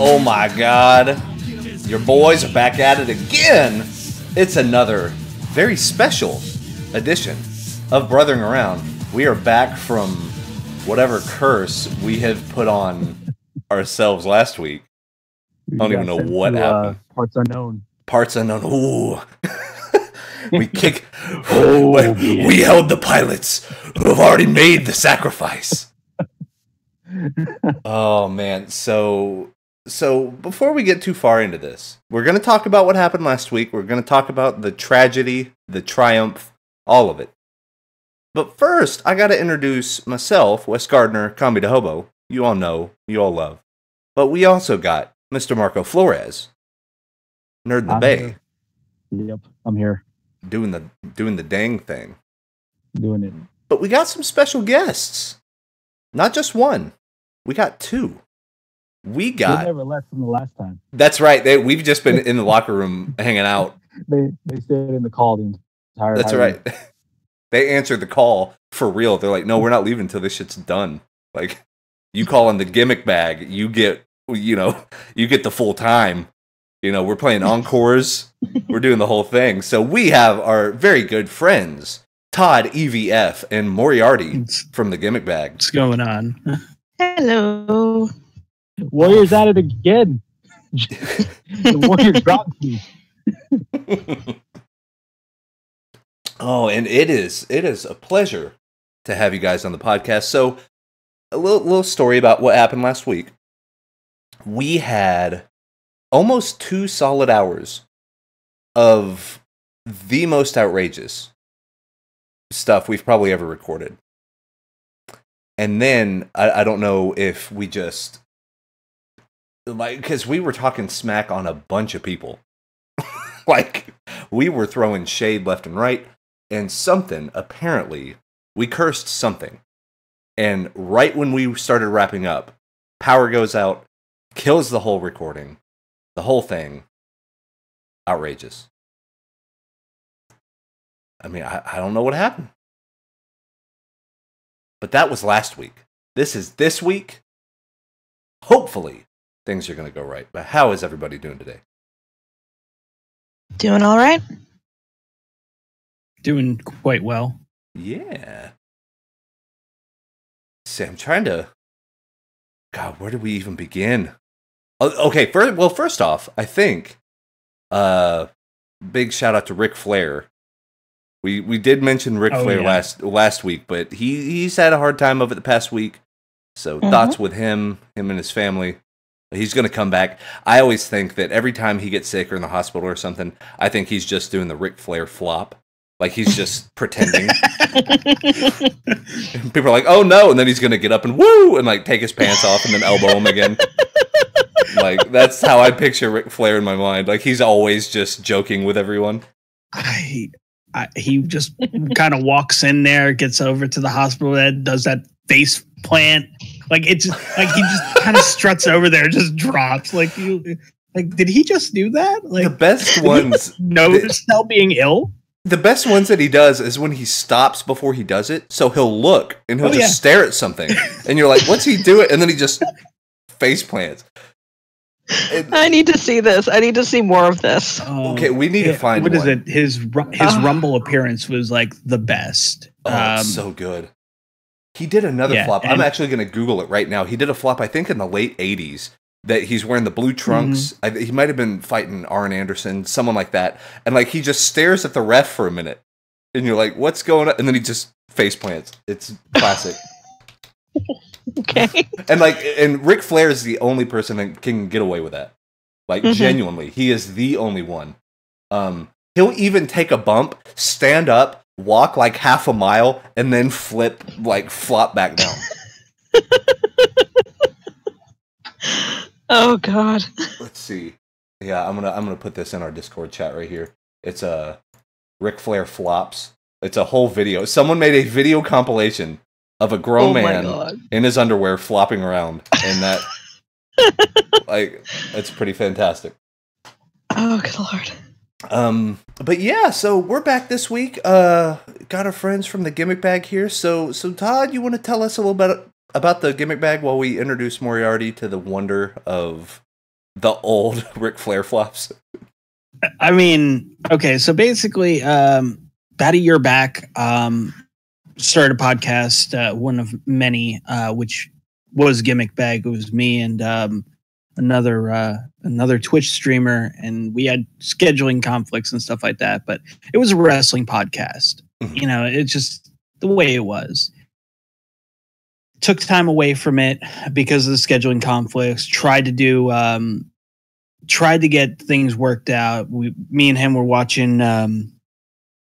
Oh my god. Your boys are back at it again. It's another very special edition of Brothering Around. We are back from whatever curse we have put on ourselves last week. I don't even know what happened. Parts unknown. Parts unknown. Ooh. We held the pilots who have already made the sacrifice. Oh man, so before we get too far into this, we're going to talk about what happened last week. We're going to talk about the tragedy, the triumph, all of it. But first, I got to introduce myself, Wes Gardner, Combi de Hobo. You all know, you all love. But we also got Mr. Marco Flores, Nerd in the Bay. Here. Yep, I'm here. Doing the dang thing. Doing it. But we got some special guests. Not just one. We got two. We never left from the last time. That's right. We've just been in the locker room hanging out. They stayed in the call the entire time. That's right. They answered the call for real. They're like, no, we're not leaving until this shit's done. Like, you call in the Gimmick Bag, you get the full time. We're playing encores. We're doing the whole thing. So we have our very good friends, Todd, EVF, and Moriarty from the Gimmick Bag. What's going on? Hello. Warriors at it again. The Warriors dropped me. Oh, and it is a pleasure to have you guys on the podcast. So, a little story about what happened last week. We had almost 2 solid hours of the most outrageous stuff we've probably ever recorded. And then, I don't know if we just, because we were talking smack on a bunch of people. Like, we were throwing shade left and right, and apparently, we cursed something. And right when we started wrapping up, power goes out, kills the whole recording, the whole thing. Outrageous. I mean, I don't know what happened. But that was last week. This is this week. Hopefully, things are going to go right. But how is everybody doing today? Doing all right? Doing quite well. Yeah. See, I'm trying to... God, where do we even begin? Okay, first off, I think... big shout out to Ric Flair. We did mention Ric Flair last week, but he's had a hard time of it the past week. So thoughts with him and his family. He's going to come back. I always think that every time he gets sick or in the hospital or something, I think he's just doing the Ric Flair flop. Like, he's just pretending. People are like, oh no, and then he's going to get up and woo, and like take his pants off and then elbow him again. Like, that's how I picture Ric Flair in my mind. Like, he's always just joking with everyone. He just kind of walks in there, gets over to the hospital bed, does that face plant. Like, it's like he just kind of struts over there, just drops. Like, did he just do that? Like, the best ones. Notice now being ill. The best ones that he does is when he stops before he does it. So he'll look and he'll just stare at something, and you're like, "What's he doing?" And then he just face plants. I need to see this. I need to see more of this. Okay, we need to find. What is it? His Rumble appearance was like the best. Oh, so good. He did another flop. I'm actually going to Google it right now. He did a flop, I think, in the late '80s. That he's wearing the blue trunks. Mm-hmm. He might have been fighting Arn Anderson, someone like that. And like he just stares at the ref for a minute, and you're like, "What's going on?" And then he just face plants. It's classic. Okay. And Ric Flair is the only person that can get away with that. Like, genuinely, he is the only one. He'll even take a bump, stand up, walk like half a mile, and then flop back down. Oh God. Let's see. Yeah, I'm gonna put this in our Discord chat right here. It's a Ric Flair flops. It's a whole video. Someone made a video compilation of a grown man in his underwear flopping around, and that it's pretty fantastic. Oh, good Lord. But yeah, so we're back this week. Got our friends from the Gimmick Bag here. So Todd, you want to tell us a little bit about the Gimmick Bag while we introduce Moriarty to the wonder of the old Ric Flair flops? I mean, okay, so basically, about a year back, started a podcast, one of many, which was Gimmick Bag. It was me and another Twitch streamer, and we had scheduling conflicts and stuff like that. But it was a wrestling podcast. You know, it's just the way it was. Took time away from it because of the scheduling conflicts. Tried to get things worked out. Me and him were watching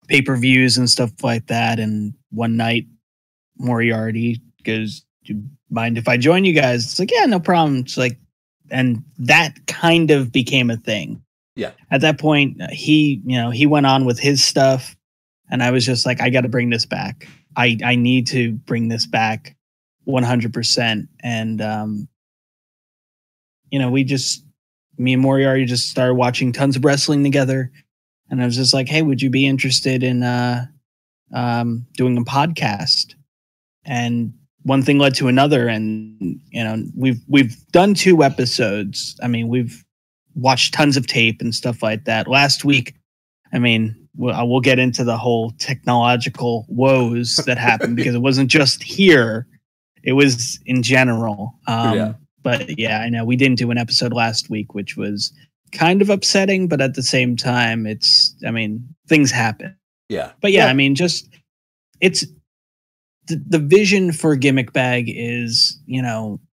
pay-per-views and stuff like that. And one night, Moriarty goes, "Do you mind if I join you guys?" It's like, yeah, no problem. It's like, and that kind of became a thing. Yeah. At that point, he went on with his stuff, and I was just like, I got to bring this back. I need to bring this back 100%. And me and Moriarty just started watching tons of wrestling together, and I was just like, hey, would you be interested in doing a podcast? And one thing led to another, and we've done 2 episodes. I mean, we've watched tons of tape and stuff like that. Last week, I mean, we'll get into the whole technological woes that happened because it wasn't just here; it was in general. But yeah, I know we didn't do an episode last week, which was kind of upsetting, but at the same time, things happen. Yeah. But yeah, I mean, just it's the vision for Gimmick Bag is,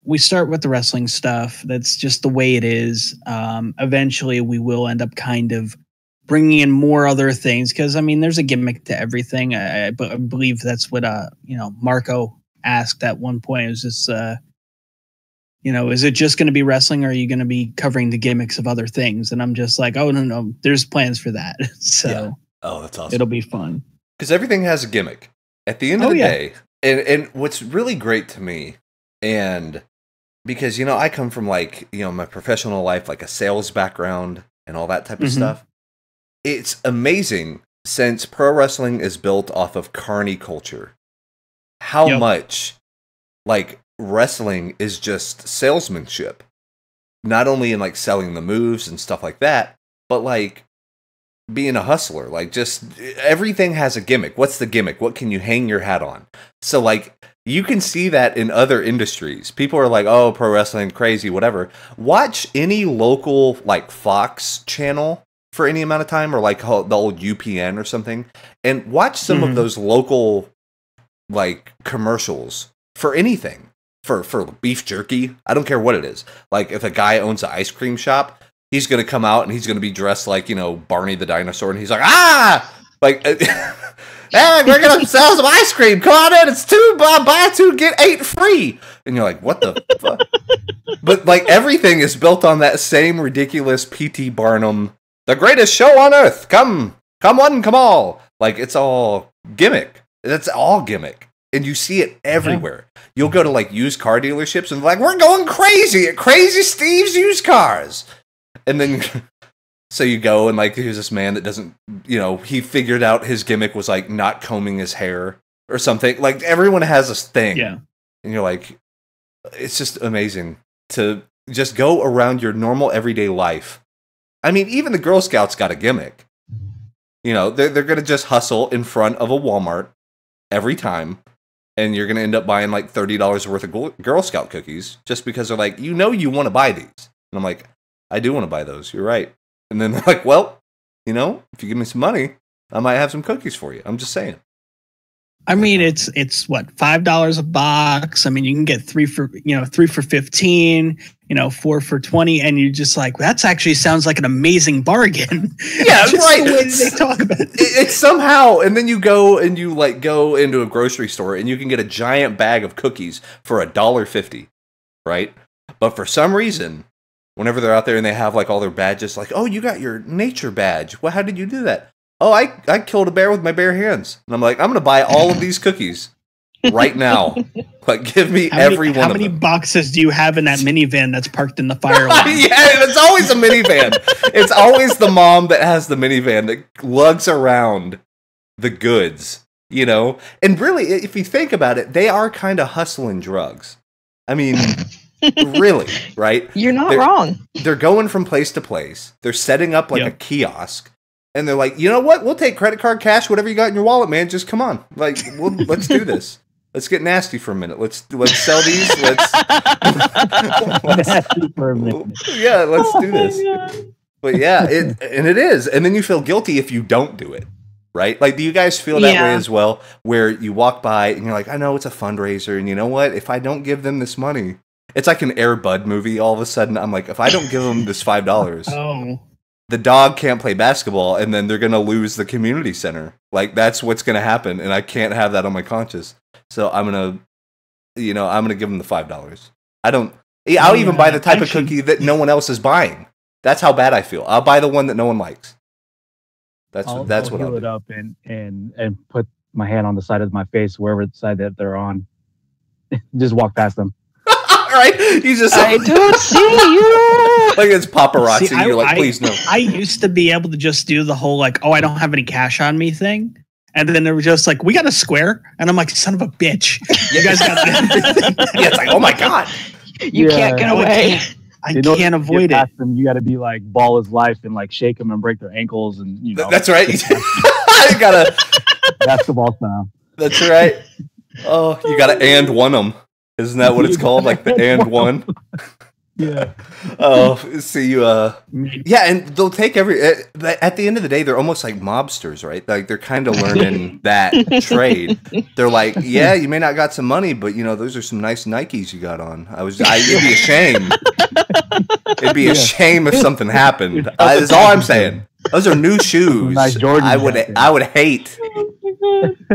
we start with the wrestling stuff. That's just the way it is. Eventually we will end up kind of bringing in more other things. Cause I mean, there's a gimmick to everything. I believe that's what, Marco asked at one point. It was just, is it just going to be wrestling, or are you going to be covering the gimmicks of other things? And I'm just like, oh, no, there's plans for that. So yeah. Oh, that's awesome. It'll be fun. Because everything has a gimmick. At the end of the day, and what's really great to me, and because, I come from my professional life, like a sales background and all that type of stuff. It's amazing, since pro wrestling is built off of carny culture, how much wrestling is just salesmanship, not only in selling the moves and stuff like that, but being a hustler. Just everything has a gimmick. What's the gimmick? What can you hang your hat on? So you can see that in other industries. People are like, oh, pro wrestling, crazy, whatever. Watch any local Fox channel for any amount of time, or the old UPN or something, and watch some of those local commercials for anything. For beef jerky, I don't care what it is. If a guy owns an ice cream shop, he's going to come out and he's going to be dressed like, Barney the dinosaur, and he's like, hey, we're going to sell some ice cream. Come on in. It's 2, buy 2, get 8 free. And you're like, what the fuck? But everything is built on that same ridiculous P.T. Barnum, the greatest show on earth. Come one, come all. It's all gimmick. That's all gimmick. And you see it everywhere. You'll go to used car dealerships and we're going crazy at Crazy Steve's Used Cars. And then, so you go and here's this man that doesn't, he figured out his gimmick was not combing his hair or something. Everyone has this thing. Yeah. And you're like, it's just amazing to just go around your normal everyday life. I mean, even the Girl Scouts got a gimmick. They're going to just hustle in front of a Walmart every time. And you're going to end up buying $30 worth of Girl Scout cookies just because they're you want to buy these. And I'm like, I do want to buy those. You're right. And then they're like, well, if you give me some money, I might have some cookies for you. I'm just saying. I mean, it's what, $5 a box. I mean, you can get 3 for 15, 4 for 20. And you're just like, that's actually sounds like an amazing bargain. Yeah, just right. The way they talk about it. It's somehow, and then you go and you go into a grocery store and you can get a giant bag of cookies for $1.50, right? But for some reason, whenever they're out there and they have all their badges, oh, you got your nature badge. Well, how did you do that? Oh, I killed a bear with my bare hands. And I'm like, I'm going to buy all of these cookies right now. Give me every one of them. How many boxes do you have in that minivan that's parked in the fire lane? Yeah, it's always a minivan. It's always the mom that has the minivan that lugs around the goods, And really, if you think about it, they are kind of hustling drugs. I mean, Really, right? You're not wrong. They're going from place to place. They're setting up like a kiosk. And they're like, you know what? We'll take credit card, cash, whatever you got in your wallet, man. Just come on. Like, let's do this. Let's get nasty for a minute. Let's sell these. Nasty for a minute. Yeah, let's do this. But yeah, it is. And then you feel guilty if you don't do it, right? Like, do you guys feel that way as well? Where you walk by and you're like, I know it's a fundraiser, and you know what? If I don't give them this money, it's like an Air Bud movie. All of a sudden, I'm like, if I don't give them this $5, the dog can't play basketball, and then they're gonna lose the community center. Like, that's what's gonna happen, and I can't have that on my conscience. So I'm gonna give them the $5. I'll even buy the type of cookie that no one else is buying. That's how bad I feel. I'll buy the one that no one likes. That's what I'll it up and put my hand on the side of my face, wherever side that they're on. Just walk past them. Right? You just I don't see you. Like it's paparazzi. You're like, please no. I used to be able to just do the whole like, oh, I don't have any cash on me thing. And then it was just like, we got a square. And I'm like, son of a bitch. You guys got everything. Yeah, it's like, oh my God. You can't get away. I can't avoid it. Them, you got to be like ball is life and like shake them and break their ankles. And you know. That's right. You got to. Basketball style. That's right. Oh, you got to and one them. Isn't that what it's called? Like the and one? Yeah. Oh, see you. Yeah, and they'll take at the end of the day, they're almost like mobsters, right? Like they're kind of learning that trade. They're like, yeah, you may not got some money, but you know, those are some nice Nikes you got on. It'd be a shame. It'd be a shame if something happened. That's all I'm saying. Those are new shoes. Nice Jordan. I would hate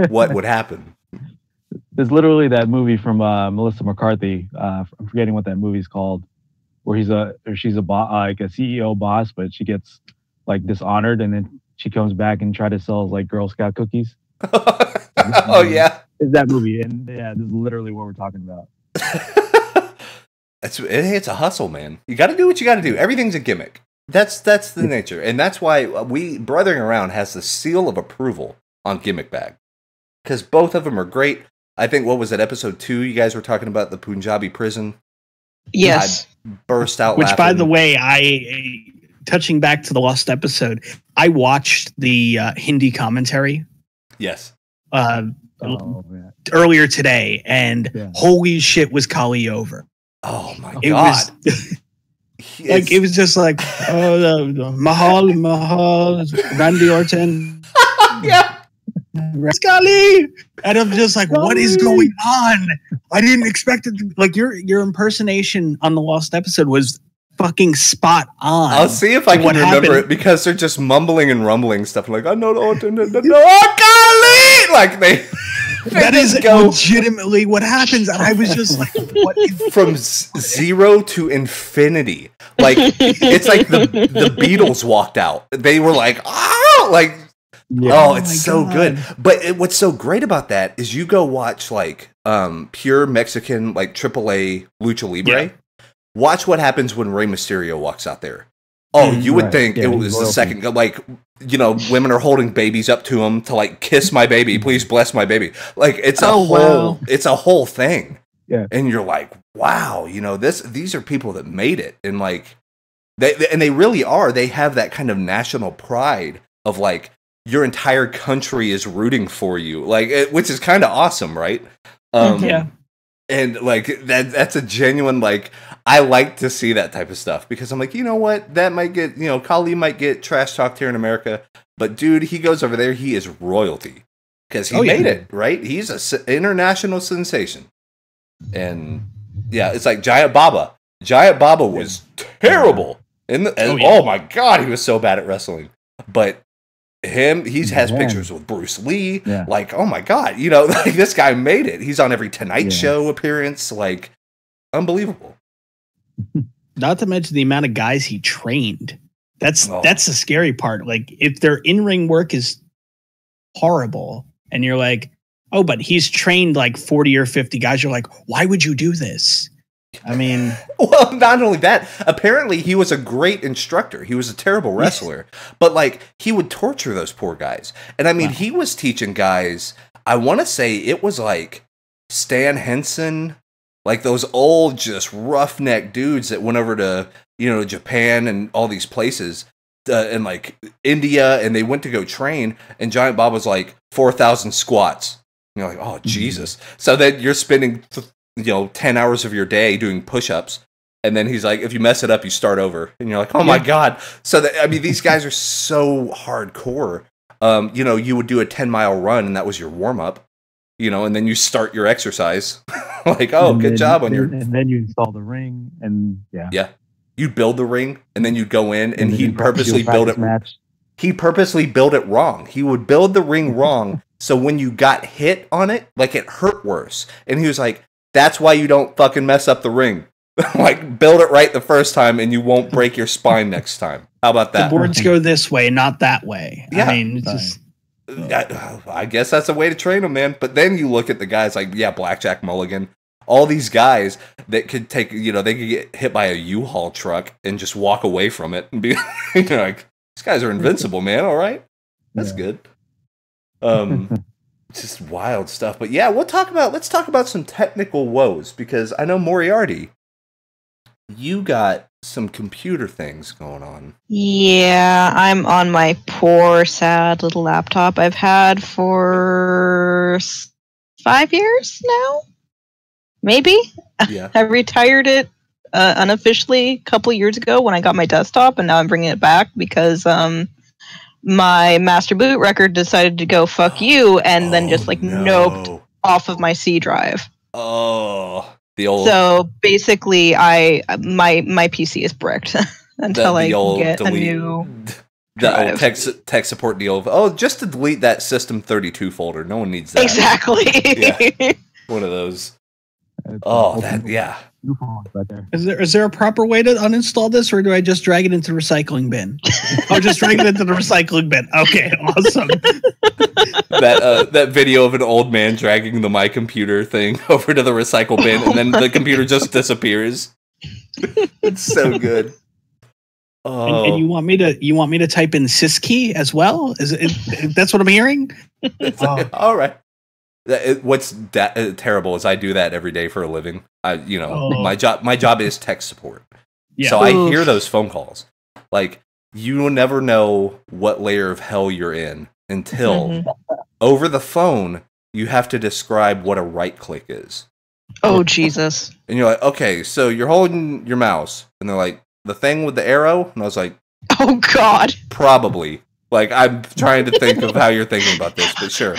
what would happen. There's literally that movie from Melissa McCarthy. I'm forgetting what that movie's called, where she's a like a CEO boss, but she gets like dishonored, and then she comes back and try to sell like Girl Scout cookies. Oh yeah, it's that movie, and yeah, this is literally what we're talking about. It's a hustle, man. You got to do what you got to do. Everything's a gimmick. That's the nature, and that's why we Brothering Around has the seal of approval on Gimmick Bag, because both of them are great. I think, what was it, episode 2? You guys were talking about the Punjabi prison. Yes. I burst out Which, laughing. by the way, touching back to the lost episode, I watched the Hindi commentary. Yes. Earlier today, and holy shit, was Kali over. Oh my God. It was just like, Mahal, Randy Orton. Yeah. Scully, and I'm just like, what is going on? I didn't expect it. Like your impersonation on the lost episode was fucking spot on. I'll see if I can remember it, because they're just mumbling and rumbling stuff like, I know Kali! Like that is legitimately what happens, and I was just like, what is from 0 to infinity? Like it's like the Beatles walked out. They were like, oh, like. Yeah. Oh, it's so good. But what's so great about that is you go watch like pure Mexican, like AAA Lucha Libre. Yeah. Watch what happens when Rey Mysterio walks out there. Oh, you would think it was the second, like, you know, women are holding babies up to him to like kiss my baby, please bless my baby. Like it's it's a whole thing. Yeah. And you're like, wow, you know, these are people that made it, and like they really are. They have that kind of national pride of like, your entire country is rooting for you, like, which is kind of awesome, right? Yeah. And like that's a genuine, like, I like to see that type of stuff, because I'm like, you know what, that might get, you know, Kali might get trash talked here in America, but dude, he goes over there, he is royalty, because he made it, right? He's an international sensation. And yeah, it's like Giant Baba. Giant Baba was terrible. Oh my God, he was so bad at wrestling. But he has pictures with Bruce Lee. Yeah. Like, oh my God, you know, like this guy made it. He's on every Tonight Show appearance. Like, unbelievable. Not to mention the amount of guys he trained. That's the scary part. Like, if their in-ring work is horrible, and you're like, oh, but he's trained like 40 or 50 guys. You're like, why would you do this? I mean, well, not only that, apparently he was a great instructor. He was a terrible wrestler, but like he would torture those poor guys. And I mean, he was teaching guys, I want to say it was like Stan Henson like those old, just roughneck dudes that went over to, Japan and all these places, and like India, and they went to go train, and Giant Bob was like 4,000 squats. And you're like, oh, Jesus. So then you're spending, 10 hours of your day doing push-ups. And then he's like, if you mess it up, you start over. And you're like, oh my God. So these guys are so hardcore. You would do a 10-mile run, and that was your warm-up, and then you start your exercise. Like, oh, good job on your... And then you install the ring, and yeah. Yeah. You'd build the ring, and then you'd go in, and he'd purposely build it... Match. He purposely built it wrong. He would build the ring wrong, so when you got hit on it, like, it hurt worse. And he was like, that's why you don't fucking mess up the ring. Like, build it right the first time, and you won't break your spine next time. How about that? The boards go this way, not that way. Yeah. I mean, it's just... I guess that's a way to train them, man. But then you look at the guys like, Blackjack Mulligan, all these guys that could take, they could get hit by a U-Haul truck and just walk away from it and be like, these guys are invincible, man. All right. That's good. Just wild stuff. But yeah, let's talk about some technical woes, because I know Moriarty, you got some computer things going on. Yeah, I'm on my poor, sad little laptop I've had for 5 years now. Maybe. Yeah. I retired it unofficially a couple years ago when I got my desktop, and now I'm bringing it back because my master boot record decided to go fuck you, and then just noped off of my C drive. Oh, the old. So basically, my PC is bricked until I get a new drive. The old tech support deal of, oh, just to delete that System32 folder. No one needs that. Exactly. Yeah. One of those. Right there. Is there a proper way to uninstall this, or do I just drag it into the recycling bin? Just drag it into the recycling bin. Okay, awesome. That video of an old man dragging the My Computer thing over to the recycle bin, and then the computer just disappears. It's so good. Oh. And you want me to type in syskey as well? That's what I'm hearing? All right. What's terrible is I do that every day for a living. My job is tech support. Yeah. So I hear those phone calls. Like, you will never know what layer of hell you're in until over the phone you have to describe what a right click is. Oh, Jesus. And you're like, okay, so you're holding your mouse, and they're like, the thing with the arrow? And I was like, oh God. Probably. Like, I'm trying to think of how you're thinking about this, but sure.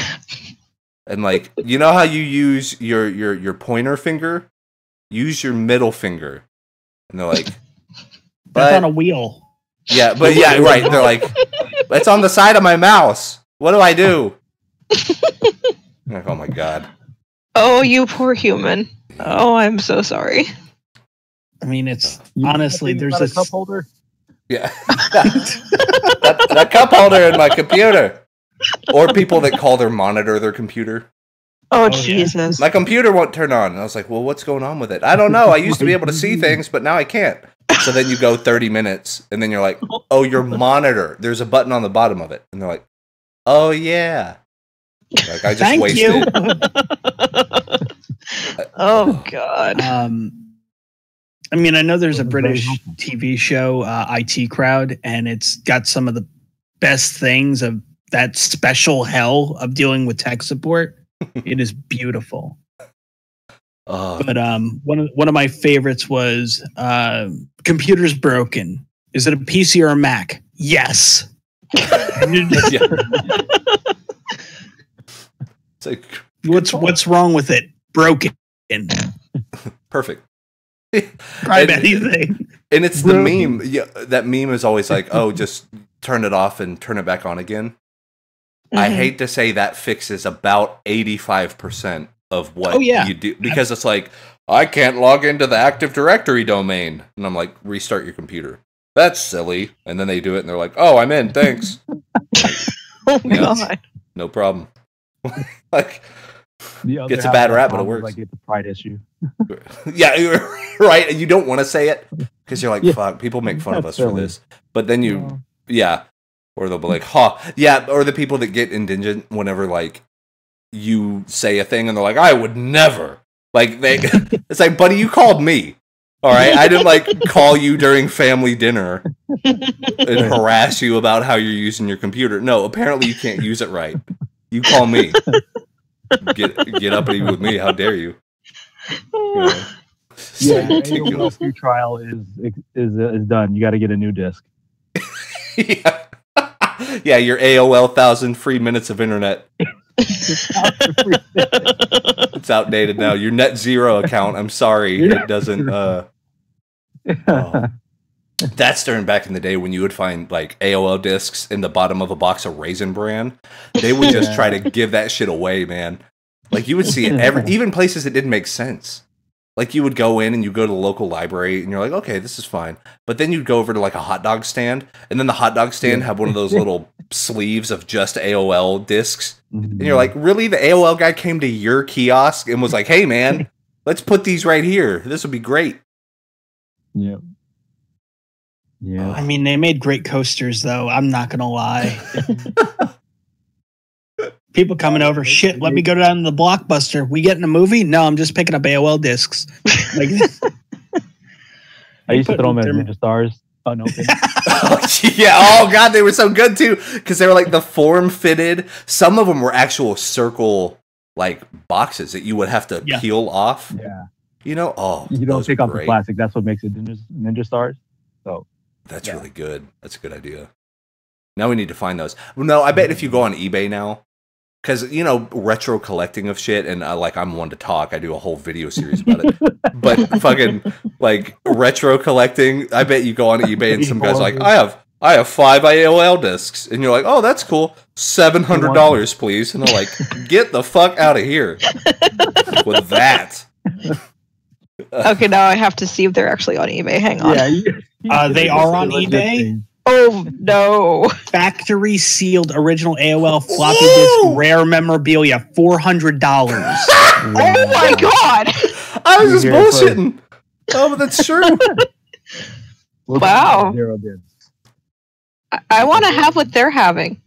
And like, you know how you use your pointer finger? Use your middle finger. And they're like, that's on a wheel. Yeah, but yeah, right. They're like, it's on the side of my mouse. What do I do? I'm like, oh my God. Oh, you poor human. Oh, I'm so sorry. I mean, it's honestly, there's a cup holder. Yeah. that cup holder in my computer. Or people that call their monitor their computer. Oh, Jesus. My computer won't turn on. And I was like, well, what's going on with it? I don't know. I used to be able to see things, but now I can't. So then you go 30 minutes, and then you're like, oh, your monitor. There's a button on the bottom of it. And they're like, oh, yeah. Like, I just wasted. Oh, God. I mean, I know there's a British TV show, IT Crowd, and it's got some of the best things of that special hell of dealing with tech support. It is beautiful. But one of my favorites was computer's broken. Is it a PC or a Mac? Yes. It's like, what's wrong with it? Broken. Perfect. Try anything. And it's the meme. Yeah, that meme is always like, oh, just turn it off and turn it back on again. I hate to say that fixes about 85% of what you do, because it's like, I can't log into the Active Directory domain. And I'm like, restart your computer. That's silly. And then they do it and they're like, oh, I'm in. Thanks. Oh, God. No problem. Like, it's a bad rap, but it works. Like, it's a pride issue. Yeah, right. And you don't want to say it because you're like, fuck, people make fun of us for this. But then or they'll be like, or the people that get indigent whenever, like, you say a thing and they're like, I would never. Like it's like, buddy, you called me. All right, I didn't like call you during family dinner and harass you about how you're using your computer. No, apparently you can't use it right. You call me. Get uppity with me. How dare you? Yeah, your free trial is done. You got to get a new disc. Yeah. Yeah, your AOL 1,000 free minutes of internet. It's outdated now. Your net zero account. I'm sorry, it doesn't. That's during back in the day when you would find like AOL discs in the bottom of a box of Raisin Bran. They would just try to give that shit away, man. Like you would see it even places that didn't make sense. Like you would go in and you go to the local library and you're like, okay, this is fine. But then you'd go over to like a hot dog stand, and then the hot dog stand had one of those little sleeves of just AOL discs. And you're like, really? The AOL guy came to your kiosk and was like, hey man, let's put these right here. This would be great. Yep. Yeah. I mean, they made great coasters though. I'm not gonna lie. People coming over, shit, let me go down to the Blockbuster. We getting a movie? No, I'm just picking up AOL discs. Like, I used to throw them at Ninja Stars. Unopened. Yeah, oh god, they were so good too. Because they were like the form-fitted. Some of them were actual circle like boxes that you would have to peel off. Yeah. You know? Oh, you don't take off the plastic. That's what makes it Ninja Stars. So that's really good. That's a good idea. Now we need to find those. No, I bet if you go on eBay now, because, you know, retro collecting of shit, and like I'm one to talk. I do a whole video series about it. But fucking, like, retro collecting, I bet you go on eBay and some guy's like, I have 5 AOL discs. And you're like, oh, that's cool. $700, please. And they're like, get the fuck out of here with that. Okay, now I have to see if they're actually on eBay. Hang on. Yeah, they are on eBay. Oh no! Factory sealed original AOL floppy disk rare memorabilia, $400. Oh my god! I was just bullshitting. Oh, but that's true. Wow. I want to have what they're having.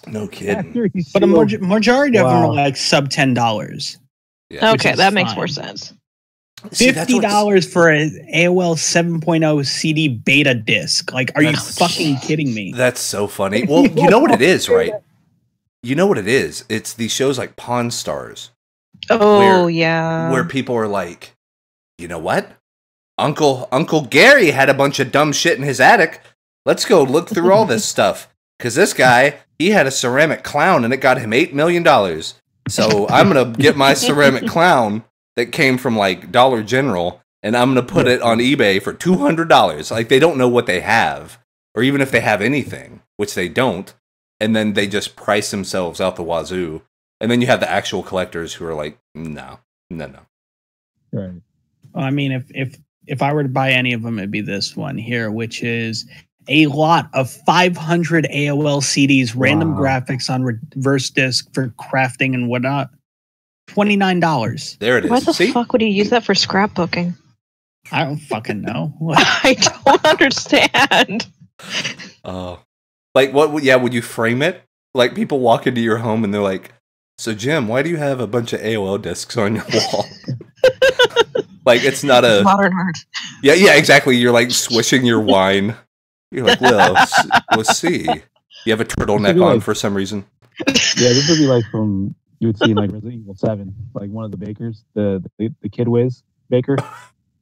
No kidding. But a majority of them are like sub $10. Yeah, okay, that makes more sense. $50 for an AOL 7.0 CD beta disc. Like, are you fucking kidding me? That's so funny. Well, you know what it is, right? You know what it is? It's these shows like Pawn Stars. Oh, yeah. Where people are like, you know what? Uncle Gary had a bunch of dumb shit in his attic. Let's go look through all this stuff. Because this guy, he had a ceramic clown and it got him $8 million. So I'm going to get my ceramic clown that came from like Dollar General, and I'm going to put it on eBay for $200. Like, they don't know what they have, or even if they have anything, which they don't, and then they just price themselves out the wazoo. And then you have the actual collectors who are like, no. Right. Well, I mean, if I were to buy any of them, it'd be this one here, which is a lot of 500 AOL CDs, random graphics on reverse disc for crafting and whatnot. $29. There it is. Why the fuck would you use that for scrapbooking? I don't fucking know. I don't understand. Like, what? Yeah, would you frame it? Like, people walk into your home and they're like, so Jim, why do you have a bunch of AOL discs on your wall? Like, it's not a modern art. Yeah, exactly. You're like swishing your wine. You're like, well, let's see. You have a turtleneck on for some reason. Yeah, this would be like from you would see in like Resident Evil 7, like one of the bakers, the Kid Wiz baker.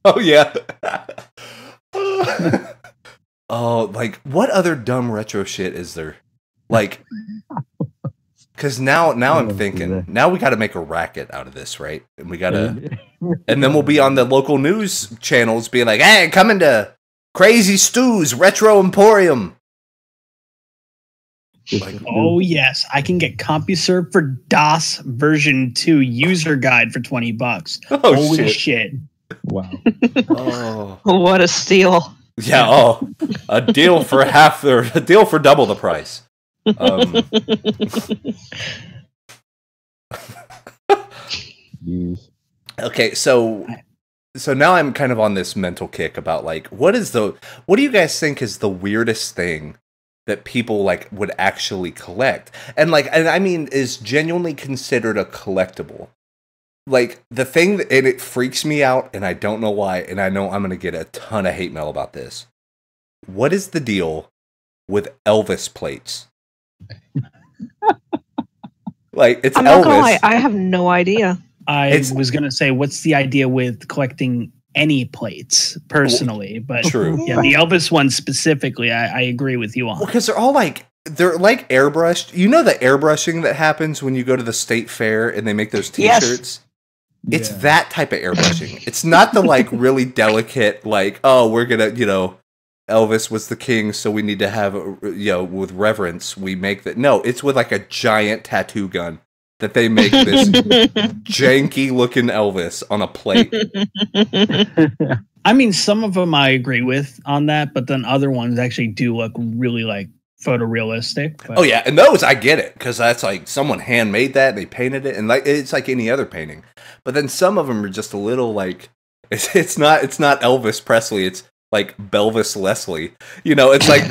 Oh yeah. Oh, like what other dumb retro shit is there? Like, because now I'm thinking, now we got to make a racket out of this, right? And we got to, and then we'll be on the local news channels being like, hey, coming to Crazy Stew's Retro Emporium. Like, oh yes, I can get CompuServe for DOS version 2 user guide for $20. Oh, holy shit. Wow. Oh, what a steal. Yeah, oh, a deal for double the price. Okay, so now I'm kind of on this mental kick about like, what do you guys think is the weirdest thing that people like would actually collect, and I mean is genuinely considered a collectible? like the thing, and it freaks me out, and I don't know why, and I know I'm gonna get a ton of hate mail about this. What is the deal with Elvis plates? Like, it's I'm Elvis. not gonna lie, I have no idea. I was gonna say, what's the idea with collecting any plates personally? But True. yeah, the Elvis one specifically, I agree with you on. Well, because they're like airbrushed. You know the airbrushing that happens when you go to the state fair and they make those T-shirts? Yes. It's that type of airbrushing. It's not the like really delicate, like, oh, we're gonna, Elvis was the king, so we need to have, with reverence, we make that. No, it's with like a giant tattoo gun that they make this janky looking Elvis on a plate. I mean, some of them I agree with on that, but then other ones actually do look really like photorealistic. But. Oh yeah, and those I get it, because that's like someone handmade that, they painted it, and like it's like any other painting. But then some of them are just a little like it's not Elvis Presley, it's like Belvis Leslie. It's like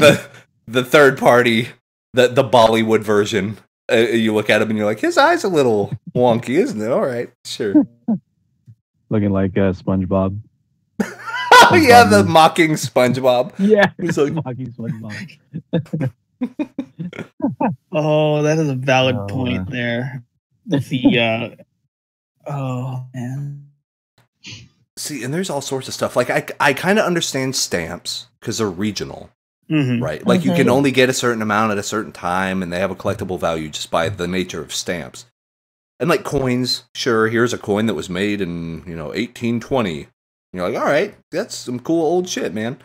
the third party, the Bollywood version. You look at him and you're like, his eye's a little wonky, isn't it? All right, sure. Looking like SpongeBob. Oh yeah, the mocking SpongeBob. Yeah, he's like mocking SpongeBob. Oh, that is a valid point there. With the oh man. See, and there's all sorts of stuff. Like I kind of understand stamps because they're regional. Mm-hmm. Right, like you can only get a certain amount at a certain time, and they have a collectible value just by the nature of stamps. And like coins, sure, here's a coin that was made in 1820. And you're like, all right, that's some cool old shit, man.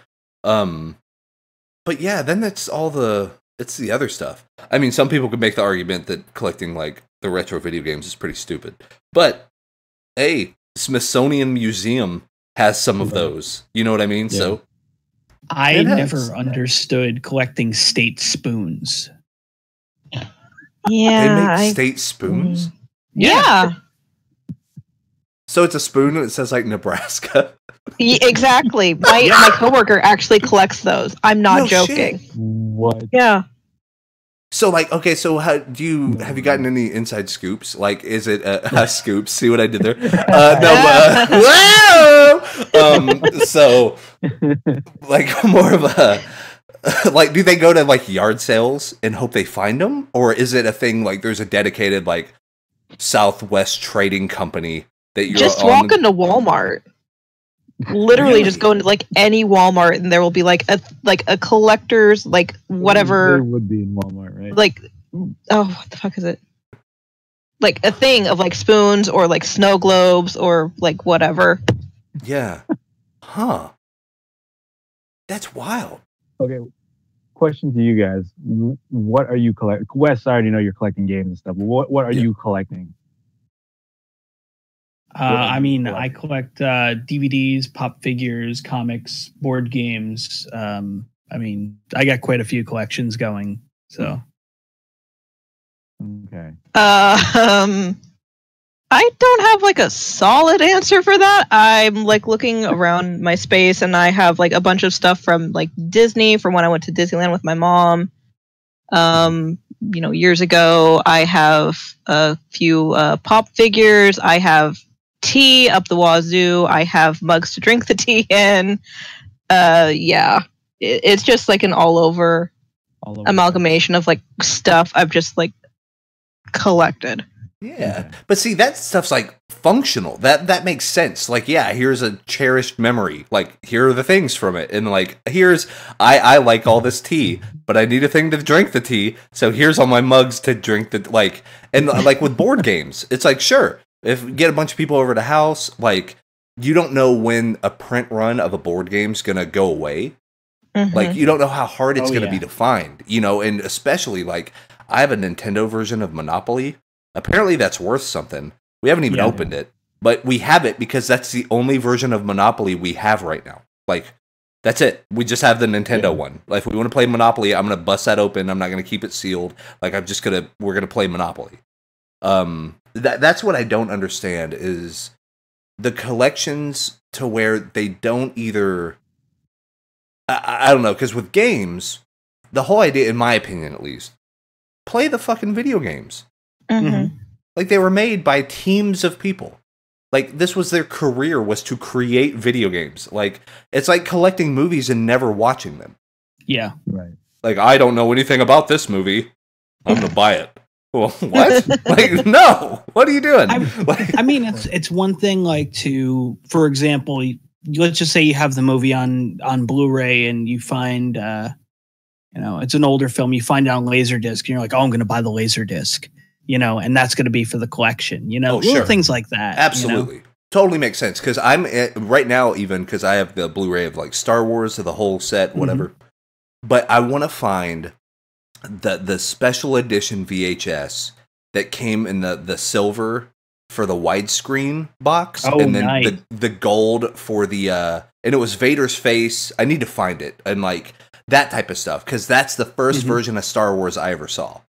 But yeah, then it's the other stuff. I mean, some people could make the argument that collecting like the retro video games is pretty stupid, but hey, Smithsonian Museum has some of those. You know what I mean? Yeah. So. I never understood collecting state spoons. Yeah. They make state spoons? Yeah. So it's a spoon and it says like Nebraska. Exactly. My coworker actually collects those. I'm not joking. Shit. What? Yeah. So like, okay, so have you gotten any inside scoops? Like, is it a scoops? See what I did there? So like more of a, like, do they go to like yard sales and hope they find them? Or is it a thing like there's a dedicated like Southwest trading company that you're just walk into Walmart? Literally just go into like any Walmart and there will be like a collector's like whatever. There would be in Walmart, right? Like, oh, what the fuck is it? Like a thing of like spoons or like snow globes or like whatever. Yeah. Huh. That's wild. Okay. Question to you guys. What are you collecting? Wes, I already know you're collecting games and stuff. But what are you collecting? I mean, I collect DVDs, pop figures, comics, board games. I mean, I got quite a few collections going. So, Okay. I don't have like a solid answer for that. I'm like looking around my space and I have like a bunch of stuff from like Disney from when I went to Disneyland with my mom. Years ago, I have a few pop figures. I have tea up the wazoo. I have mugs to drink the tea in. It's just like an all over amalgamation of like stuff I've just like collected. Yeah, but see, that stuff's like functional. That makes sense. Like, yeah, here's a cherished memory. Like, here are the things from it, and like, here's I like all this tea, but I need a thing to drink the tea. So here's all my mugs to drink the like. And like with board games, it's like, sure, if you get a bunch of people over to the house, like, you don't know when a print run of a board game's gonna go away. Mm-hmm. Like, you don't know how hard it's gonna be to find. And especially like, I have a Nintendo version of Monopoly. Apparently that's worth something. We haven't even opened it, but we have it because that's the only version of Monopoly we have right now. Like, that's it. We just have the Nintendo one. Like, if we want to play Monopoly, I'm going to bust that open. I'm not going to keep it sealed. Like, we're going to play Monopoly. That's what I don't understand is the collections to where they don't either, I don't know, because with games, the whole idea, in my opinion at least, play the fucking video games. Mm-hmm. Like, they were made by teams of people. Like, this was their career, was to create video games. Like, it's like collecting movies and never watching them. Yeah. Right. Like, I don't know anything about this movie. I'm going to buy it. Well, what? Like, no. What are you doing? I mean, it's one thing, like, to, for example, let's just say you have the movie on Blu-ray and you find, it's an older film. You find it on Laserdisc and you're like, oh, I'm going to buy the Laserdisc, and that's going to be for the collection, little things like that. Absolutely. Totally makes sense. Because I'm right now, even because I have the Blu-ray of like Star Wars, the whole set, whatever. Mm-hmm. But I want to find the special edition VHS that came in the silver for the widescreen box, and then nice. the gold for the and it was Vader's face. I need to find it, and like that type of stuff, because that's the first version of Star Wars I ever saw.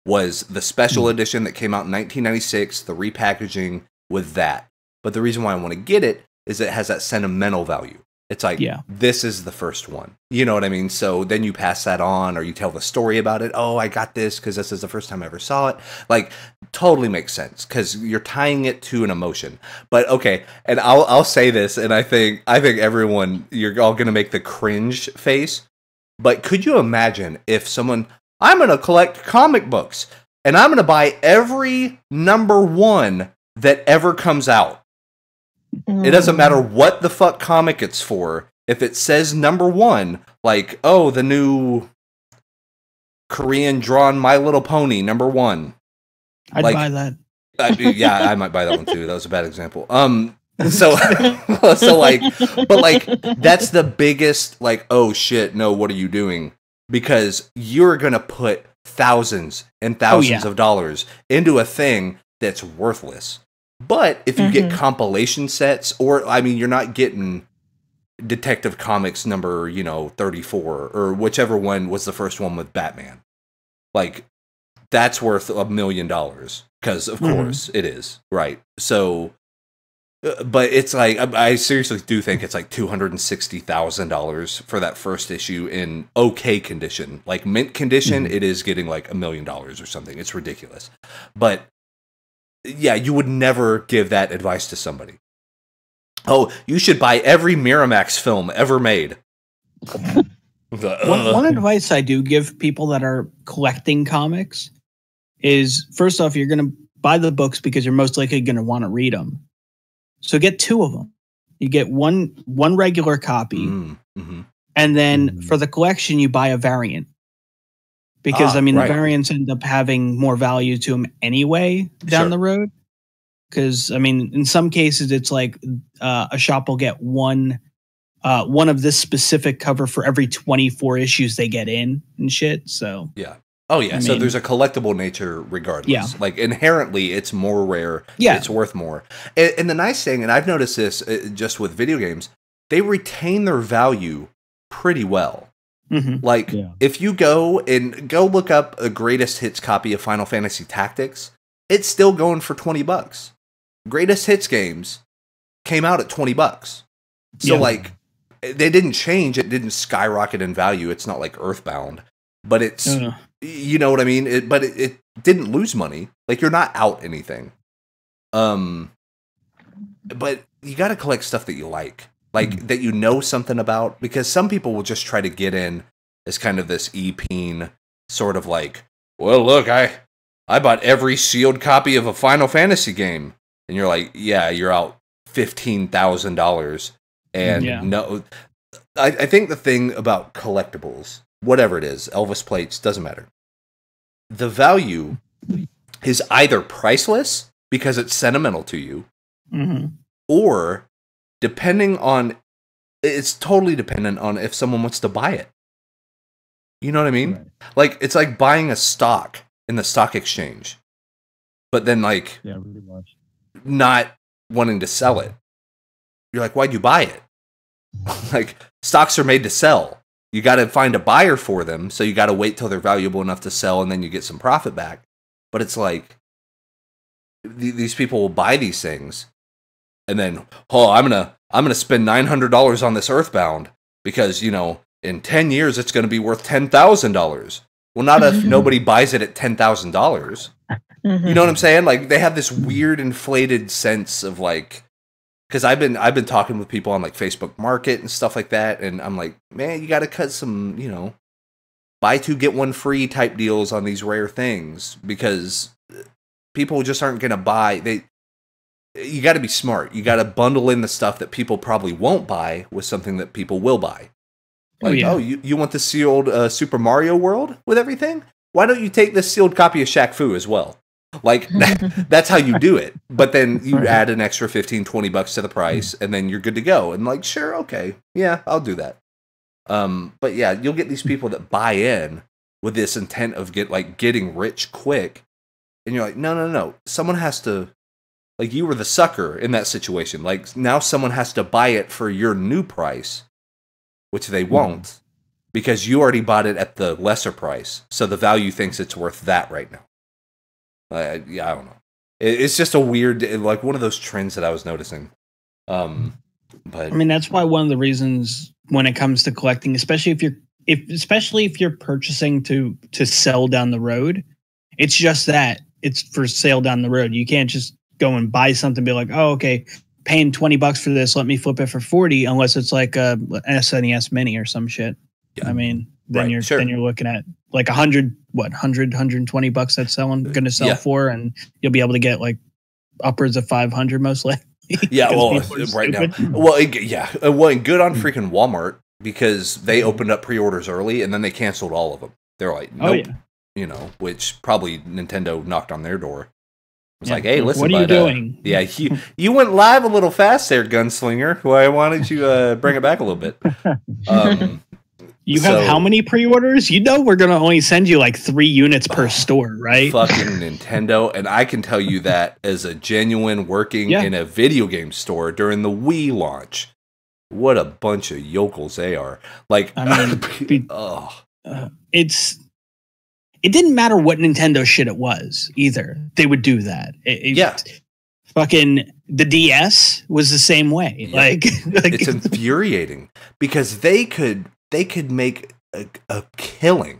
Was the special edition that came out in 1996, the repackaging with that. But the reason why I want to get it is it has that sentimental value. It's like, this is the first one. You know what I mean? So then you pass that on, or you tell the story about it. Oh, I got this because this is the first time I ever saw it. Like, totally makes sense because you're tying it to an emotion. But okay, and I'll say this, and I think everyone, you're all gonna make the cringe face. But could you imagine if someone, I'm gonna collect comic books and I'm gonna buy every #1 that ever comes out. It doesn't matter what the fuck comic it's for. If it says #1, like, oh, the new Korean drawn My Little Pony #1. I'd buy that. I might buy that one too. That was a bad example. So like, but like, that's the biggest, like, oh shit, no, what are you doing? Because you're gonna put thousands and thousands of dollars into a thing that's worthless. But if you get compilation sets, or, I mean, you're not getting Detective Comics number, 34, or whichever one was the first one with Batman. Like, that's worth $1 million, because, of course, it is, right? So, but it's like, I seriously do think it's like $260,000 for that first issue in okay condition. Like, mint condition, it is getting like $1 million or something. It's ridiculous. But yeah, you would never give that advice to somebody. Oh, you should buy every Miramax film ever made. One advice I do give people that are collecting comics is, first off, you're going to buy the books because you're most likely going to want to read them. So get 2 of them. You get one regular copy, and then for the collection, you buy a variant. Because, the variants end up having more value to them anyway down the road. Because, in some cases, it's like a shop will get one of this specific cover for every 24 issues they get in and shit. So yeah. Oh, yeah. So there's a collectible nature regardless. Yeah. Like, inherently, it's more rare. Yeah. It's worth more. And the nice thing, and I've noticed this just with video games, they retain their value pretty well. Like, if you go look up a greatest hits copy of Final Fantasy Tactics, it's still going for $20. Greatest hits games came out at $20. So like, they didn't change. It didn't skyrocket in value. It's not like Earthbound, but it's, you know what I mean? But it didn't lose money. Like, you're not out anything. But you got to collect stuff that you like. Like, that you know something about, because some people will just try to get in as kind of this e-peen sort of like, well, look, I bought every sealed copy of a Final Fantasy game. And you're like, yeah, you're out $15,000. And no, I think the thing about collectibles, whatever it is, Elvis plates, doesn't matter. The value is either priceless because it's sentimental to you, or it's totally dependent on if someone wants to buy it. You know what I mean? Right. Like, it's like buying a stock in the stock exchange, but then like, really much. Not wanting to sell it. You're like, why'd you buy it? Like, stocks are made to sell. You got to find a buyer for them, so you got to wait till they're valuable enough to sell, and then you get some profit back. But it's like, these people will buy these things, and then, I'm gonna spend $900 on this Earthbound because, in 10 years it's gonna be worth $10,000. Well, not if nobody buys it at $10,000. You know what I'm saying? Like they have this weird inflated sense of like, because I've been talking with people on like Facebook Market and stuff like that, and I'm like, man, you got to cut some, buy two get one free type deals on these rare things, because people just aren't going to buy. You got to be smart. You got to bundle in the stuff that people probably won't buy with something that people will buy. Like, you want the sealed Super Mario World with everything? Why don't you take this sealed copy of Shaq Fu as well? Like, that's how you do it. But then you add an extra $15-$20 to the price, and then you're good to go. And like, sure, okay. Yeah, I'll do that. But yeah, you'll get these people that buy in with this intent of getting rich quick. And you're like, no. Someone has to, like, you were the sucker in that situation. Like, now someone has to buy it for your new price, which they won't, because you already bought it at the lesser price. So the value thinks it's worth that right now. I don't know. It's just a weird, like one of those trends that I was noticing. But I mean, that's why one of the reasons when it comes to collecting, especially if you're purchasing to sell down the road, it's just that it's for sale down the road. You can't just go and buy something and be like, oh, okay, paying $20 for this, let me flip it for 40, unless it's like a SNES Mini or some shit. Yeah. I mean, then you're looking at like $120 that's going to sell for, and you'll be able to get like upwards of 500 most likely. Yeah, well, right now, it went good on freaking Walmart because they opened up pre-orders early and then they canceled all of them. They're like, nope, which probably Nintendo knocked on their door. It's like, hey, listen, what are you doing? Yeah, you went live a little fast there, Gunslinger. Why don't you bring it back a little bit? You have how many pre-orders? We're going to only send you like 3 units per store, right? Fucking Nintendo. And I can tell you that as a genuine working in a video game store during the Wii launch. What a bunch of yokels they are. Like, I mean, it didn't matter what Nintendo shit it was either. They would do that. Fucking the DS was the same way. Yeah. Like it's infuriating because they could make a killing,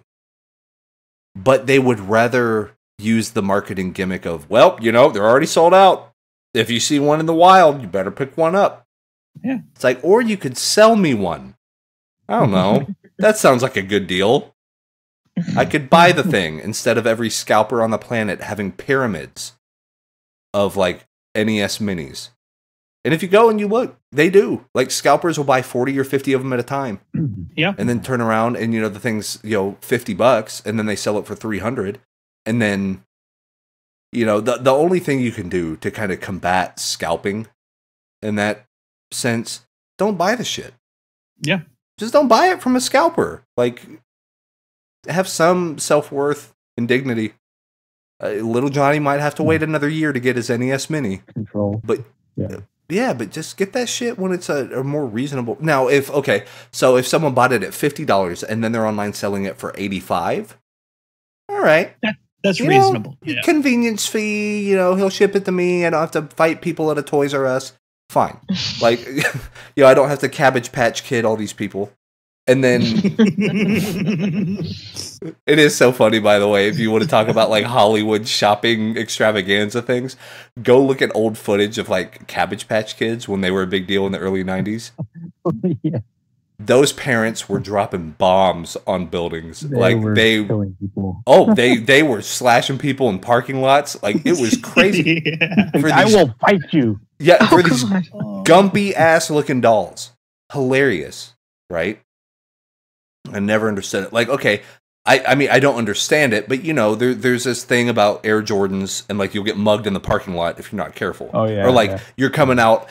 but they would rather use the marketing gimmick of, well, they're already sold out. If you see one in the wild, you better pick one up. Yeah. It's like, or you could sell me one. I don't know. That sounds like a good deal. I could buy the thing instead of every scalper on the planet having pyramids of like NES minis. And if you go and you look, they do. Like scalpers will buy 40 or 50 of them at a time. Yeah. And then turn around and the thing's, $50 and then they sell it for 300. And then the only thing you can do to kind of combat scalping in that sense, don't buy the shit. Yeah. Just don't buy it from a scalper. Like have some self-worth and dignity. Little Johnny might have to wait another year to get his NES Mini. Control. But yeah, but just get that shit when it's a more reasonable. Now, if someone bought it at $50 and then they're online selling it for $85, all right, that's reasonable. Convenience fee, he'll ship it to me. I don't have to fight people at a Toys R Us. Fine, like I don't have to Cabbage Patch Kid all these people. And then it is so funny, by the way, if you want to talk about like Hollywood shopping extravaganza things, go look at old footage of like Cabbage Patch Kids when they were a big deal in the early 90s. Yeah. Those parents were dropping bombs on buildings. They were killing people. They were slashing people in parking lots. Like it was crazy. I will fight you. Yeah, for these gumpy ass looking dolls. Hilarious, right? I never understood it. Like, okay, I mean, I don't understand it, but there's this thing about Air Jordans, and like you'll get mugged in the parking lot if you're not careful. Oh yeah. Or like you're coming out.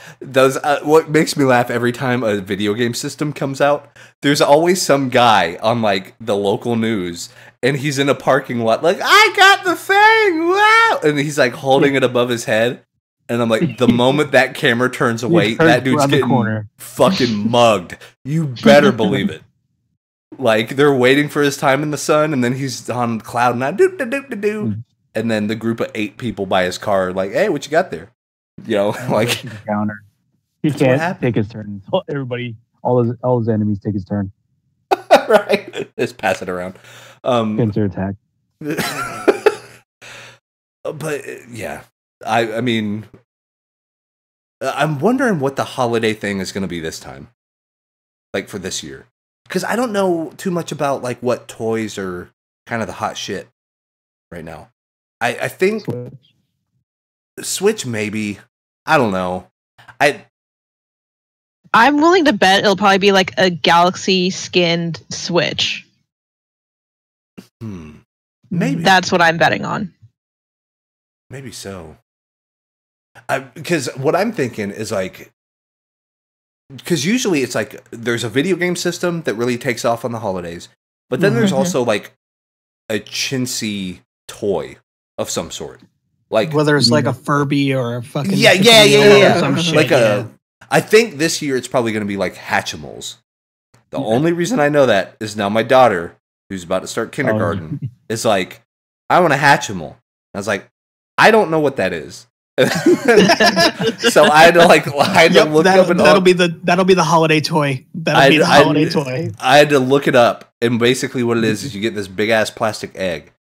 What makes me laugh every time a video game system comes out? There's always some guy on like the local news, and he's in a parking lot, like I got the thing, wow, and he's like holding it above his head. And I'm like, the moment that camera turns away, that dude's getting fucking mugged. You better believe it. Like they're waiting for his time in the sun, and then he's on cloud nine, and then the group of 8 people by his car, like, "Hey, what you got there?" Like counter. He can't take his turn. Everybody, all his enemies take his turn. Right, just pass it around. Counter attack. But yeah, I mean, I'm wondering what the holiday thing is going to be this time, like for this year, because I don't know too much about like what toys are kind of the hot shit right now. I think Switch maybe. I don't know. I'm willing to bet it'll probably be like a Galaxy skinned Switch. Maybe That's what I'm betting on. Maybe so. Because what I'm thinking is like, because usually it's like there's a video game system that really takes off on the holidays, but then there's also like a chintzy toy of some sort, like whether it's like a Furby or a fucking yeah. Some shit, Like I think this year it's probably going to be like Hatchimals. The only reason I know that is now my daughter, who's about to start kindergarten, is like, I want a Hatchimal. I was like, I don't know what that is. So I had to look up and that'll be the holiday toy. That'll be the holiday toy. I had to look it up, and basically what it is you get this big ass plastic egg,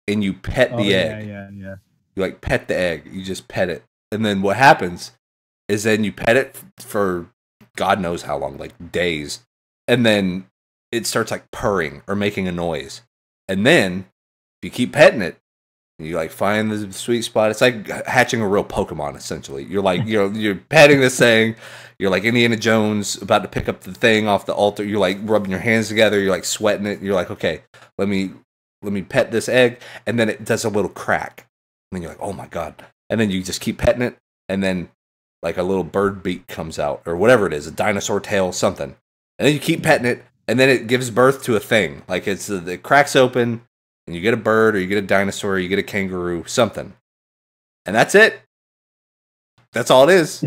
and you pet the egg. Yeah. You like pet the egg. You just pet it, and then what happens is then you pet it for God knows how long, like days, and then it starts like purring or making a noise, and then if you keep petting it, you like find the sweet spot. It's like hatching a real Pokemon, essentially. You're like you're petting this thing. You're like Indiana Jones about to pick up the thing off the altar. You're like rubbing your hands together. You're like sweating it. You're like, okay, let me pet this egg, and then it does a little crack. And then you're like, oh my god! And then you just keep petting it, and then like a little bird beak comes out, or whatever it is, a dinosaur tail, something. And then you keep petting it, and then it gives birth to a thing. Like it cracks open, and you get a bird, or you get a dinosaur, or you get a kangaroo, something. And that's it. That's all it is.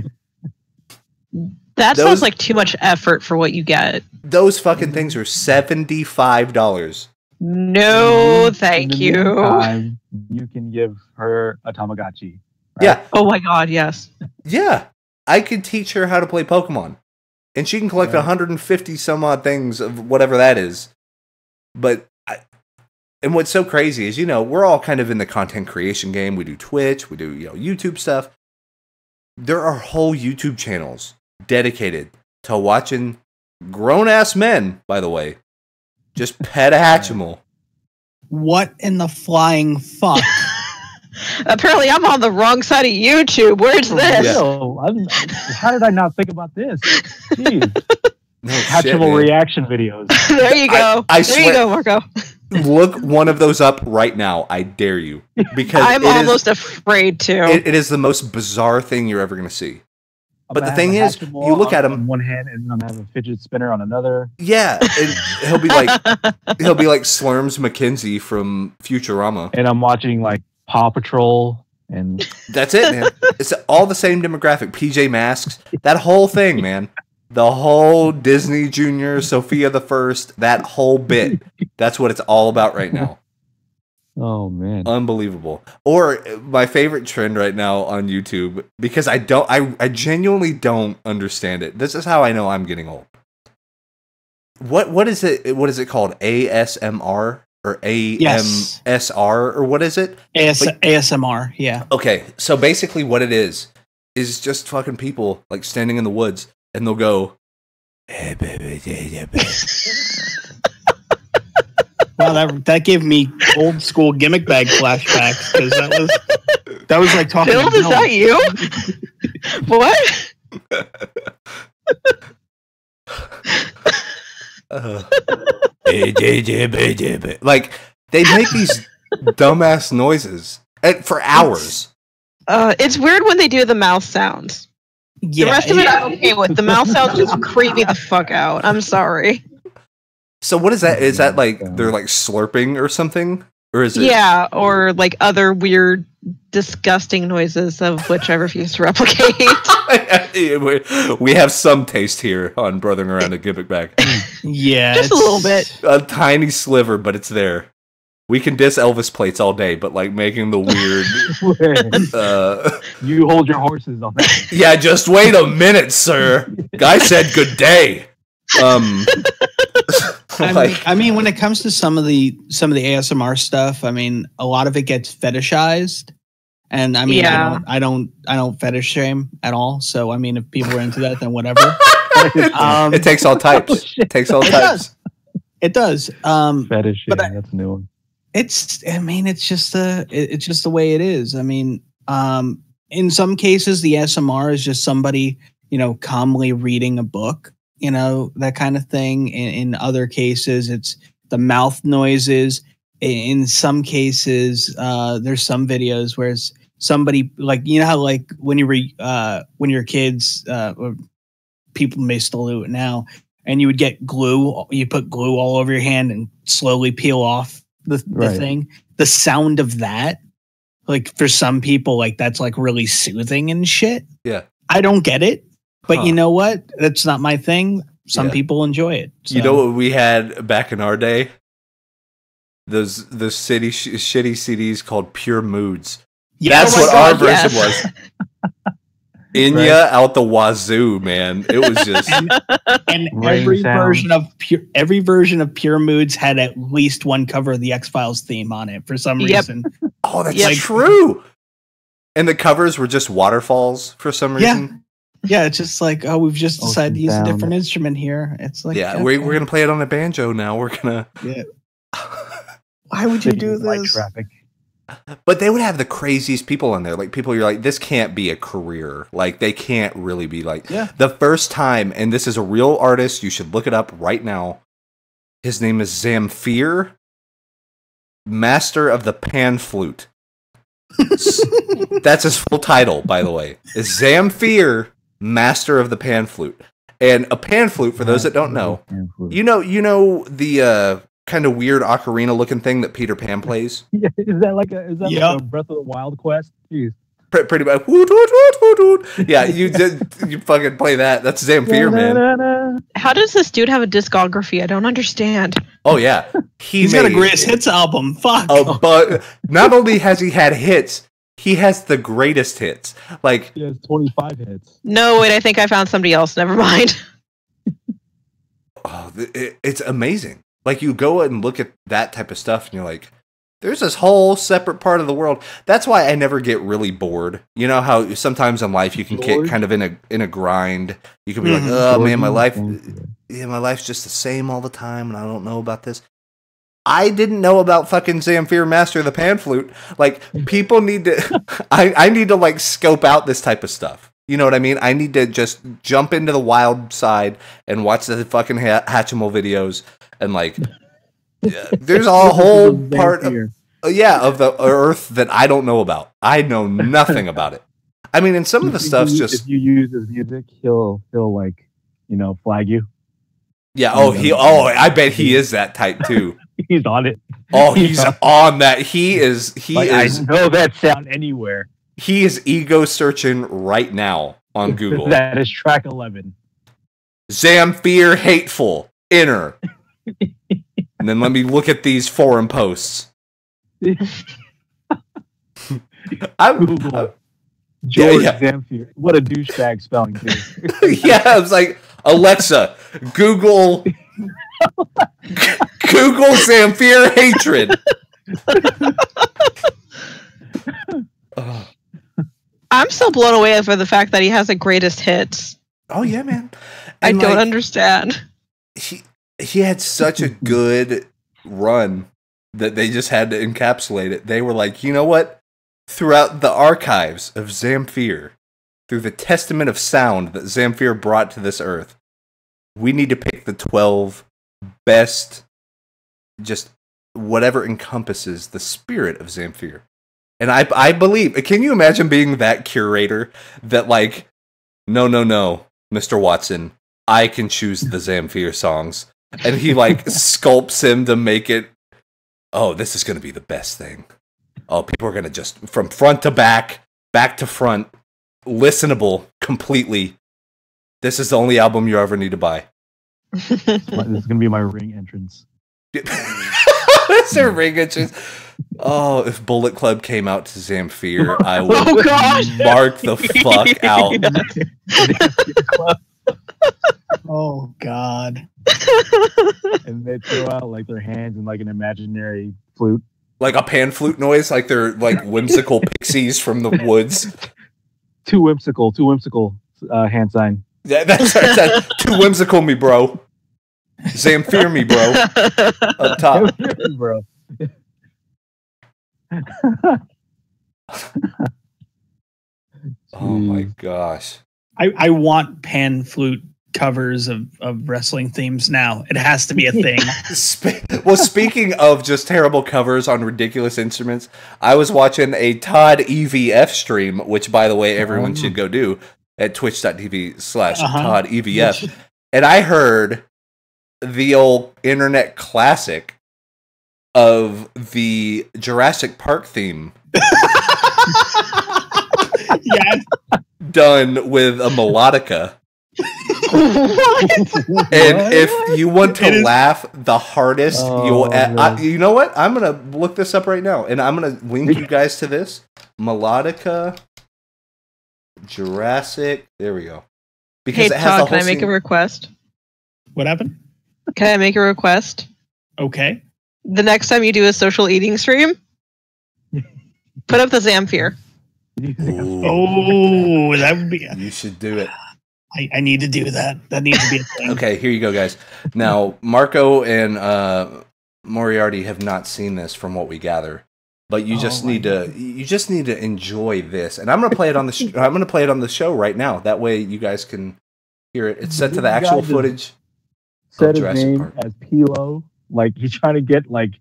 That sounds like too much effort for what you get. Those fucking things are $75. No, thank you. Meantime, you can give her a Tamagotchi. Right? Yeah. Oh my god, yes. Yeah. I could teach her how to play Pokemon. And she can collect 150 some odd things of whatever that is. But and what's so crazy is, we're all kind of in the content creation game. We do Twitch, we do, YouTube stuff. There are whole YouTube channels dedicated to watching grown-ass men, by the way, just pet a Hatchimal. What in the flying fuck? Apparently I'm on the wrong side of YouTube. Where's this? How did I not think about this? Jeez. No Hatchimal reaction videos. There you go. There you go, Marco. Look one of those up right now. I dare you. Because I'm almost afraid to. It is the most bizarre thing you're ever going to see. But the thing is, you look at him on one hand, and then I'm having a fidget spinner on another. Yeah, and he'll be like Slurms McKenzie from Futurama, and I'm watching like Paw Patrol, and that's it, man. It's all the same demographic. PJ Masks, that whole thing, man. The whole Disney Junior, Sophia the First, that whole bit. That's what it's all about right now. Oh man, unbelievable. Or my favorite trend right now on YouTube, because I genuinely don't understand it. This is how I know I'm getting old. What is it? What is it called? ASMR or AMSR or what is it? ASMR. Yeah. Okay, so basically what it is just fucking people like standing in the woods, and they'll go. Wow, that gave me old school Gimmick Bag flashbacks, because that was like talking. Phil, is that you? What? Like they make these dumbass noises for hours. It's weird when they do the mouth sounds. Yeah, the rest of it I'm okay with. The mouth sounds just creep me the fuck out. I'm sorry. So what is that? Is that like they're like slurping or something? Or is it? Yeah, or like other weird, disgusting noises of which I refuse to replicate. We have some taste here on Brothering Around a Gimmick Bag. Yeah. Just a little bit. A tiny sliver, but it's there. We can diss Elvis plates all day, but like making the weird... you hold your horses on that. Yeah, just wait a minute, sir. Guy said good day. I mean, when it comes to some of the ASMR stuff, I mean, a lot of it gets fetishized. And I mean, Yeah. I don't fetish shame at all. So I mean, if people are into that, then whatever. It takes all types. It takes all types. It does. Fetish. but Yeah, that's a new one. It's just the way it is. I mean, in some cases, the SMR is just somebody, calmly reading a book, that kind of thing. In other cases, it's the mouth noises. In some cases, there's some videos where it's somebody, like, how, like, when you're kids, or people may still do it now, and you would get glue, you put glue all over your hand and slowly peel off the thing. The sound of that, like, for some people, like, that's like really soothing and shit. Yeah. I don't get it, but you know what? That's not my thing. Some Yeah. people enjoy it. So. You know what we had back in our day? Those shitty CDs called Pure Moods. Yeah, That's oh my what God, our version yes. was. Inya out the wazoo, man. It was just and Rain every sounds. version of Pure Moods had at least one cover of the X-Files theme on it for some Yep. reason. oh, that's Yep. true. And the covers were just waterfalls for some reason. Yeah, it's just like, oh, we've just decided to use a Ocean different instrument here. It's like, Yeah, okay. we're gonna play it on a banjo now. We're gonna. Yeah. Why would you do Light this? traffic. But they would have the craziest people on there. Like, people you're like, this can't be a career. Like, they can't really be like. Yeah. The first time, and this is a real artist, you should look it up right now. His name is Zamfir, Master of the Pan Flute. That's his full title, by the way. Is Zamfir, Master of the Pan Flute. And a pan flute, for those that don't know, you know the kind of weird ocarina looking thing that Peter Pan plays? Yeah, is that like a Yep. Breath of the Wild quest? Jeez. Pretty much. Woot, woot, woot, woot, woot. Yeah, you fucking play that. That's Zamfir, man. How does this dude have a discography? I don't understand. Oh yeah, He's got a greatest hits album. Fuck. But not only has he had hits, he has the greatest hits. Like, He has 25 hits. No, wait, I think I found somebody else. Never mind. it's amazing. Like, you go and look at that type of stuff, and you're like, there's this whole separate part of the world. That's why I never get really bored. You know how sometimes in life you can get kind of in a grind. You can be like, oh man, my life's just the same all the time, and I don't know about this. I didn't know about fucking Zamfir, Master of the Pan Flute. Like, people need to. I need to, like, scope out this type of stuff. You know what I mean? I need to just jump into the wild side and watch the fucking Hatchimal videos and, like. There's a whole part of the earth that I don't know about. I know nothing about it. I mean, and some of the stuff's just. If you use his music, he'll like, flag you. Yeah. I bet he is that type too. He's on it. Oh, he's on that. He is. I know that sound anywhere. He is ego searching right now on Google. That is track 11. Zamfir hateful inner. And then let me look at these forum posts. Google. George Zamfir. What a douchebag spelling too. Yeah, I was like, Alexa, Google Zamfir hatred. I'm still blown away for the fact that he has the greatest hits. Oh yeah, man. I And, don't like, understand. He had such a good run that they just had to encapsulate it. They were like, you know what? Throughout the archives of Zamfir, through the testament of sound that Zamfir brought to this earth, we need to pick the 12 best, just whatever encompasses the spirit of Zamfir. And I believe, can you imagine being that curator that, like, no, Mr. Watson, I can choose the Zamfir songs. And he, like, sculpts him to make it, oh, this is going to be the best thing. Oh, people are going to just, from front to back to front, listenable completely. This is the only album you ever need to buy. This is going to be my ring entrance. That's their ring entrance. Oh, if Bullet Club came out to Zamfir, I would mark the fuck out. Oh God. And they throw out like their hands in like an imaginary flute. Like a pan flute noise, like they're like whimsical pixies from the woods. Too whimsical hand sign. Yeah, that's too whimsical, me bro. Zamfir me, bro. Up top, bro. Oh my gosh. I want pan flute covers of wrestling themes now. It has to be a thing. Well, speaking of just terrible covers on ridiculous instruments, I was watching a Todd EVF stream, which, by the way, everyone should go do at twitch.tv/Todd EVF. And I heard the old internet classic of the Jurassic Park theme. Yes. Done with a melodica. What? And if you want to laugh the hardest, you know what? I'm gonna look this up right now, and I'm gonna link you guys to this melodica Jurassic. There we go. Because it has Todd, can I make a request? What happened? Can I make a request? Okay. The next time you do a social eating stream, put up the Zamfir. Oh, that would be. You should do it. I need to do that. That needs to be a thing. Okay, here you go, guys. Now, Marco and Moriarty have not seen this, from what we gather, but you just need to enjoy this. And I'm gonna play it on the. I'm gonna play it on the show right now. That way, you guys can hear it. It's set to the actual footage. Set his name as Pilo. Like he's trying to get like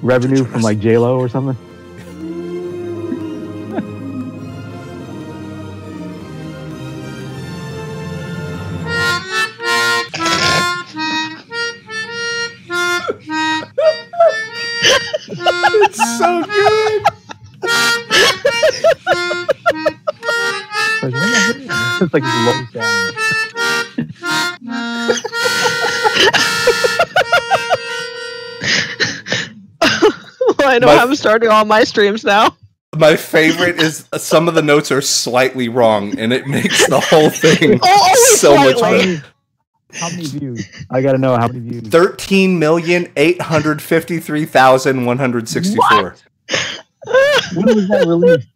revenue from like J-Lo or something. It's so good. It's like low sound. I know I'm starting all my streams now. My favorite is some of the notes are slightly wrong, and it makes the whole thing so much better. How many views? I gotta know how many views. 13,853,164. When was that released?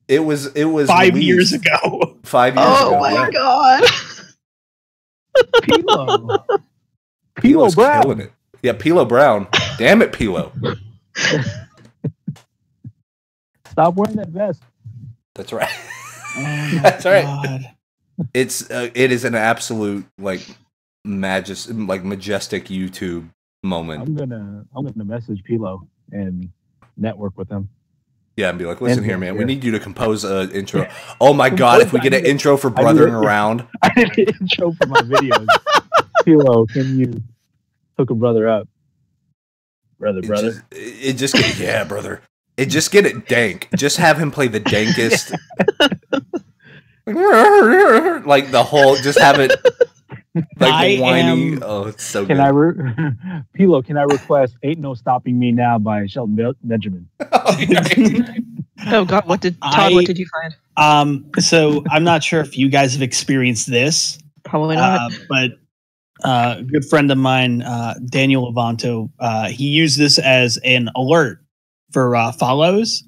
It was 5 years ago. 5 years ago. Oh my god. Pilo Brown. Killing it. Yeah, Pilo Brown. Damn it, Pilo. Stop wearing that vest. That's right. That's right. It is an absolute majestic YouTube moment. I'm gonna message Pilo and network with him. Yeah, and be like, listen here, man. We need you to compose an intro. Oh my god, if we get an intro for Brothering Around. I need an intro for my videos. Pilo, can you hook a brother up? Brother. It just get, brother. It just get it dank. Just have him play the dankest. Like the whole, just have it like whiny. Oh, it's so good. Pilo, can I request "Ain't No Stopping Me Now" by Shelton Benjamin? Oh god, what did you find? So I'm not sure if you guys have experienced this. Probably not. But a good friend of mine, Daniel Levanto, he used this as an alert for follows,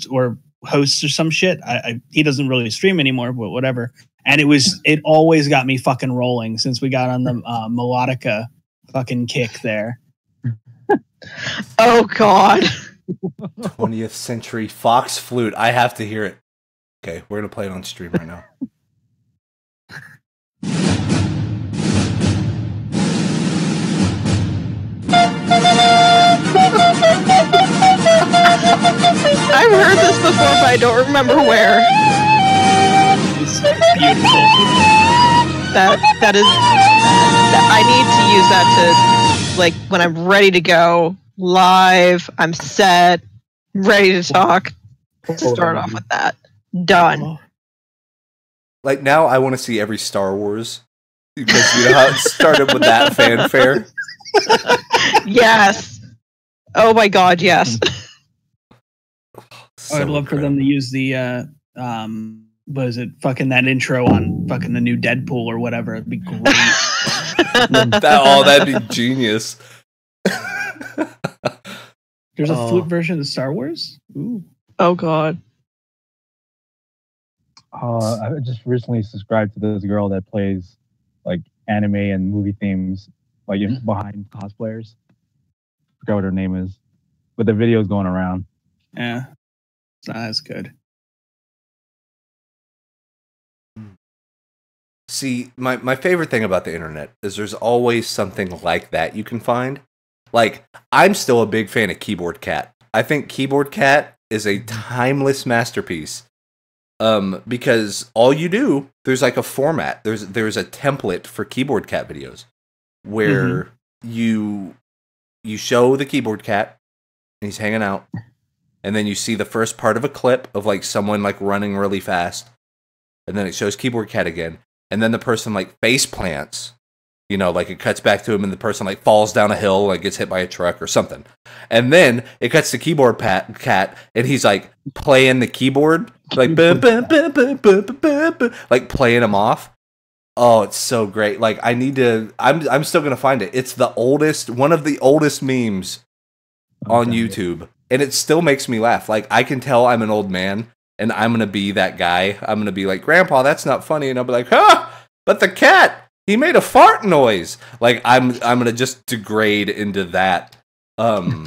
or hosts or some shit. He doesn't really stream anymore, but whatever. And it always got me fucking rolling since we got on the melodica fucking kick there. Oh god. 20th century Fox flute. I have to hear it. Okay, we're gonna play it on stream right now. I've heard this before, but I don't remember where. It's beautiful. That is. I need to use that to, like, when I'm ready to go live. I'm set, ready to talk. Start off with that. Done. Like now, I want to see every Star Wars because you know how it started with that fanfare. Yes. Oh my god, yes. So I'd love for them to use the what is it? Fucking that intro on fucking the new Deadpool or whatever. It'd be great. That'd be genius. There's a flute version of Star Wars? Ooh. Oh god. I just recently subscribed to this girl that plays like anime and movie themes, like behind cosplayers. Forgot what her name is, but the video's going around. Yeah, it's not as good. See, my favorite thing about the internet is there's always something like that you can find. Like, I'm still a big fan of Keyboard Cat. I think Keyboard Cat is a timeless masterpiece. Because all you do, there's like a format. There's a template for Keyboard Cat videos where you show the Keyboard Cat and he's hanging out, and then you see the first part of a clip of like someone like running really fast, and then it shows Keyboard Cat again, and then the person like face plants. You know, like it cuts back to him and the person like falls down a hill, like gets hit by a truck or something. And then it cuts to Keyboard Cat and he's like playing the keyboard, like like playing him off. Oh, it's so great. Like I'm still gonna find it. It's the oldest, one of the oldest memes on YouTube. And it still makes me laugh. Like I can tell I'm an old man and I'm gonna be that guy. I'm gonna be like, Grandpa, that's not funny. And I'll be like, huh, but the cat, he made a fart noise. Like I'm gonna just degrade into that. Lily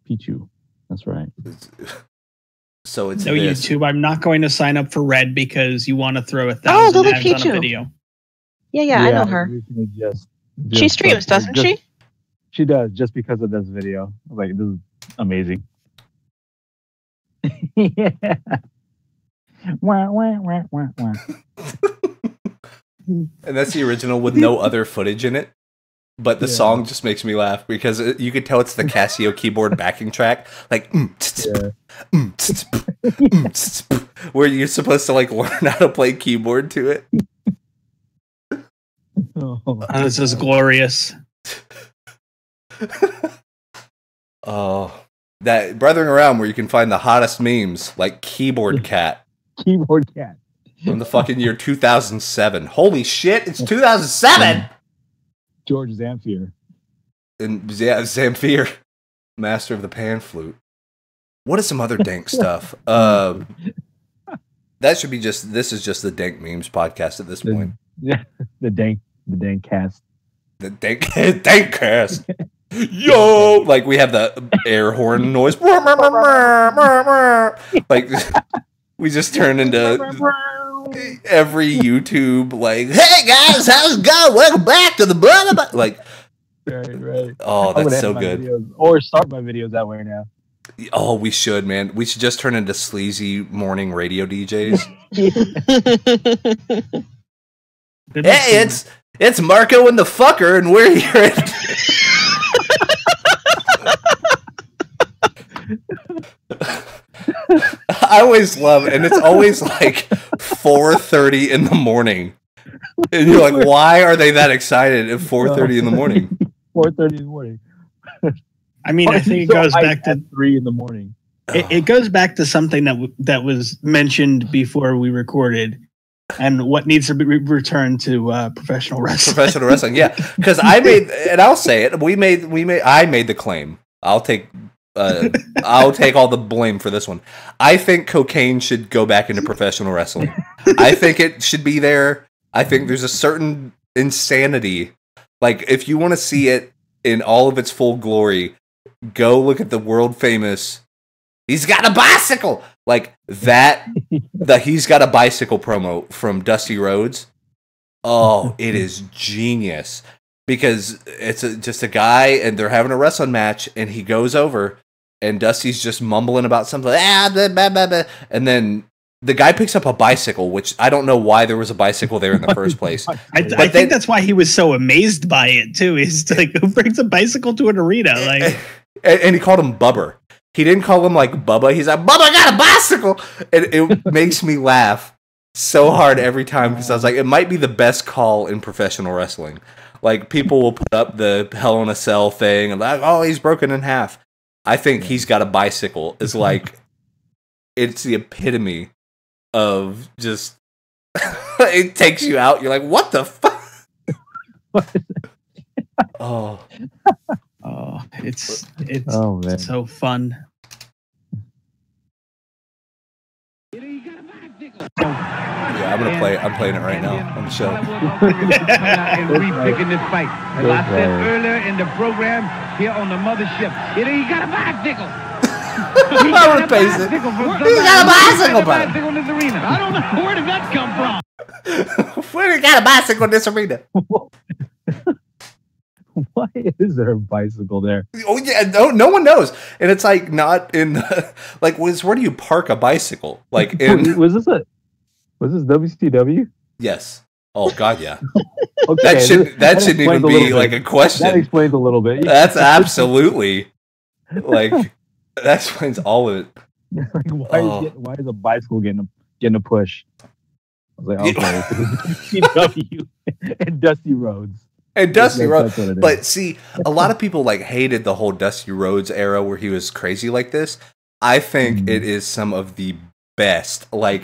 Pichu. That's right. So it's no this. YouTube. I'm not going to sign up for Red because you want to throw 1,000 Lily ads on a Pichu. video. Yeah, I know her. Just She streams, doesn't she? She does, just because of this video. Like, this is amazing. Yeah. Wah, wah, wah, wah, wah. And that's the original with no other footage in it. But the song just makes me laugh because you could tell it's the Casio keyboard backing track, like where you're supposed to like learn how to play keyboard to it. Oh, this is glorious. Oh, that Brothering Around where you can find the hottest memes like Keyboard Cat. Keyboard Cat. From the fucking year 2007. Holy shit, it's 2007! George Zamfir. And yeah, Zamfir, master of the pan flute. What is some other dank stuff? That should be this is just the dank memes podcast at this point. Yeah, the dank cast. The dank cast. Yo, like we have the air horn noise. Like we just turn into every YouTube like, hey guys, how's it going? Welcome back to the blah, blah, blah. Like, right. Oh, that's so good. Videos, or start my videos that way now. Oh, we should, man. We should just turn into sleazy morning radio DJs. Hey, it's Marco and the fucker, and we're here. I always love it, and it's always like 4:30 in the morning. And you're like, why are they that excited at 4:30 in the morning? 4:30 in the morning. I mean, I think it goes back to 3 in the morning. It goes back to something that was mentioned before we recorded, and what needs to be returned to professional wrestling. Professional wrestling, yeah. Because I made, and I'll say it. I made the claim. I'll take all the blame for this one. I think cocaine should go back into professional wrestling. I think it should be there. I think there's a certain insanity. Like, if you want to see it in all of its full glory, go look at the world famous "He's Got a Bicycle!" Like that, the "He's Got a Bicycle" promo from Dusty Rhodes. Oh, it is genius. Because it's just a guy, and they're having a wrestling match, and he goes over, and Dusty's just mumbling about something, blah, blah, blah, blah. And then the guy picks up a bicycle, which I don't know why there was a bicycle there in the first place. I think that's why he was so amazed by it too. He's like, who brings a bicycle to an arena? Like, and he called him Bubber. He didn't call him like Bubba. He's like, Bubba got a bicycle, and it makes me laugh so hard every time because I was like, it might be the best call in professional wrestling. Like, people will put up the Hell in a Cell thing and like, oh, he's broken in half. I think "He's Got a Bicycle" is like, it's the epitome of just, it takes you out. You're like, what the fuck? Oh. Oh, it's Oh man. so fun. Yeah, I'm playing it right now on the show. And re-picking this fight. As I said earlier in the program here on the mothership, he got a bicycle. He got a bicycle. He's got a bicycle, buddy. In this arena. I don't know, where did that come from? Where you got a bicycle in this arena? Why is there a bicycle there? Oh yeah, no one knows, and it's like not in like where do you park a bicycle? Like in was this WCW? yes. Oh god, yeah. Okay, that shouldn't even be like a question. That explains a little bit. That's absolutely like that explains all of it. Like, why is a bicycle getting a push? I was like, okay, WCW and Dusty Rhodes. And Dusty Rhodes, but see, a lot of people like hated the whole Dusty Rhodes era where he was crazy like this. I think it is some of the best. Like,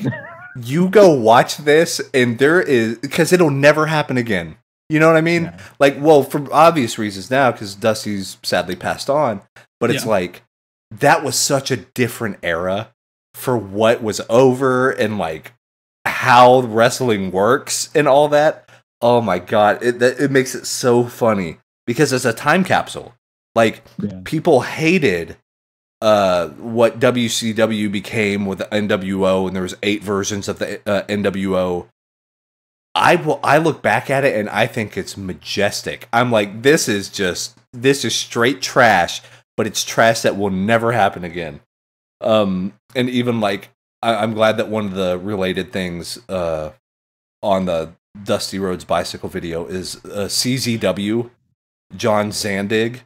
you go watch this, and there is because it'll never happen again. You know what I mean? Yeah. Like, well, for obvious reasons now, because Dusty's sadly passed on. But it's like that was such a different era for what was over and like how wrestling works and all that. Oh my god, it makes it so funny because it's a time capsule. Like people hated what WCW became with the NWO, and there was 8 versions of the NWO. I look back at it and I think it's majestic. I'm like, this is straight trash, but it's trash that will never happen again. And even like I'm glad that one of the related things on the Dusty Rhodes bicycle video is CZW, John Zandig.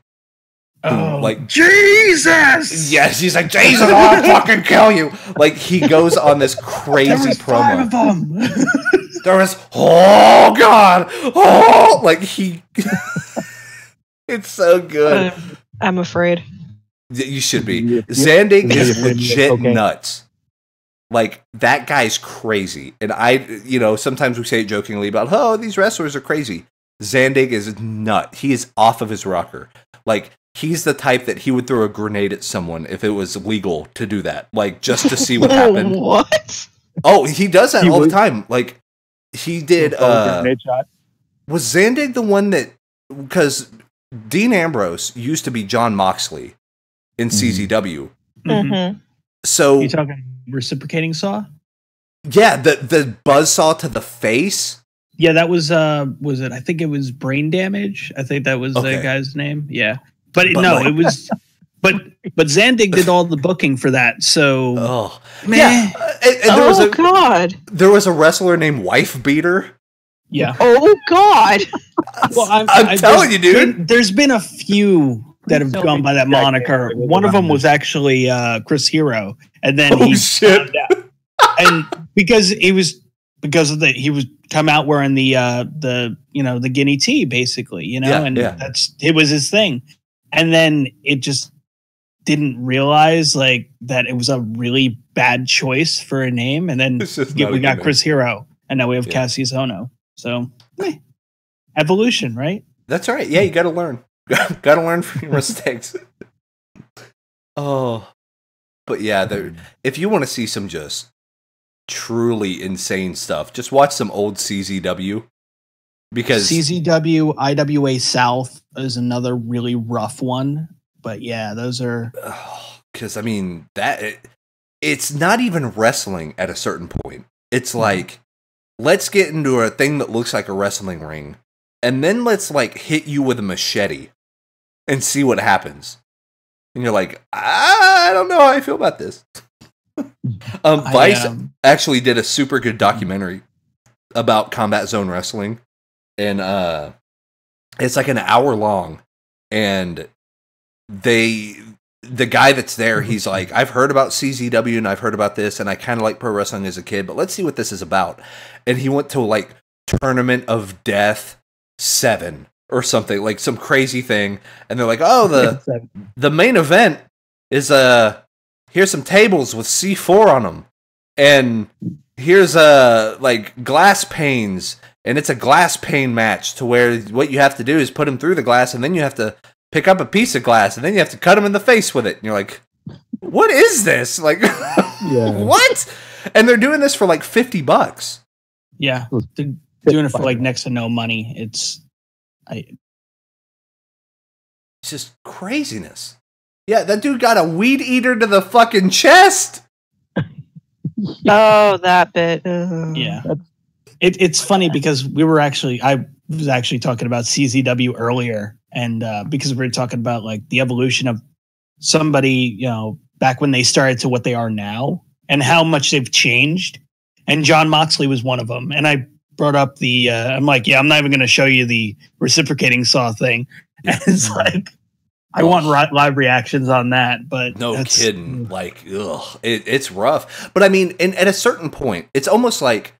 Oh, like Jesus! Yes, he's like, Jesus, I'll fucking kill you. Like, he goes on this crazy promo. 5 of them. There was, oh god, oh, like it's so good. I'm afraid. You should be. Zandig is legit nuts. Like, that guy's crazy. And sometimes we say it jokingly about, oh, these wrestlers are crazy. Zandig is nut. He is off of his rocker. Like, he's the type that he would throw a grenade at someone if it was legal to do that. Like, just to see what happened. What? Oh, he does that all the time. Like, he did, was Zandig the one that, because Dean Ambrose used to be John Moxley in CZW. Mm-hmm. So, you talking reciprocating saw? Yeah, the buzzsaw to the face. Yeah, that was it? I think it was Brain Damage. I think that was the guy's name. Yeah, but no, like, it was. But Zandig did all the booking for that. So man, God, there was a wrestler named Wife Beater. Yeah. Oh God. Well, I'm telling you, dude. There's been a few that have gone by that moniker. One of them was actually Chris Hero, and then he found out. And because he was come out wearing the guinea tee basically, it was his thing, and then it just didn't realize like that it was a really bad choice for a name, and then we got Chris Hero, and now we have Cassius Ohno. So evolution, right? That's right. Yeah, you got to learn. Got to learn from your mistakes. Oh, but yeah, if you want to see some just truly insane stuff, just watch some old CZW. Because CZW, IWA South is another really rough one. But yeah, those are. Because I mean it's not even wrestling at a certain point. It's like, let's get into a thing that looks like a wrestling ring, and then let's like hit you with a machete and see what happens. And you're like, I don't know how I feel about this. Vice actually did a super good documentary about Combat Zone Wrestling, and it's like an hour long, and the guy that's there, he's like, I've heard about CZW and I've heard about this, and I kind of like pro wrestling as a kid, but let's see what this is about. And he went to like Tournament of Death 7 or something, like some crazy thing, and they're like, oh, the main event is here's some tables with C4 on them, and here's like glass panes, and it's a glass pane match to where what you have to do is put them through the glass, and then you have to pick up a piece of glass, and then you have to cut him in the face with it. And you're like, what is this? Like, what? And they're doing this for like $50. Yeah, they're doing it for like next to no money. It's just craziness. Yeah, that dude got a weed eater to the fucking chest. Oh, that bit. Ugh. Yeah. It's funny because I was actually talking about CZW earlier, and because we were talking about like the evolution of somebody, back when they started to what they are now and how much they've changed. And John Moxley was one of them. And I brought up I'm like, I'm not even going to show you the reciprocating saw thing. And it's like, I want live reactions on that, but no kidding. Like, ugh, it's rough. But I mean, at a certain point, it's almost like,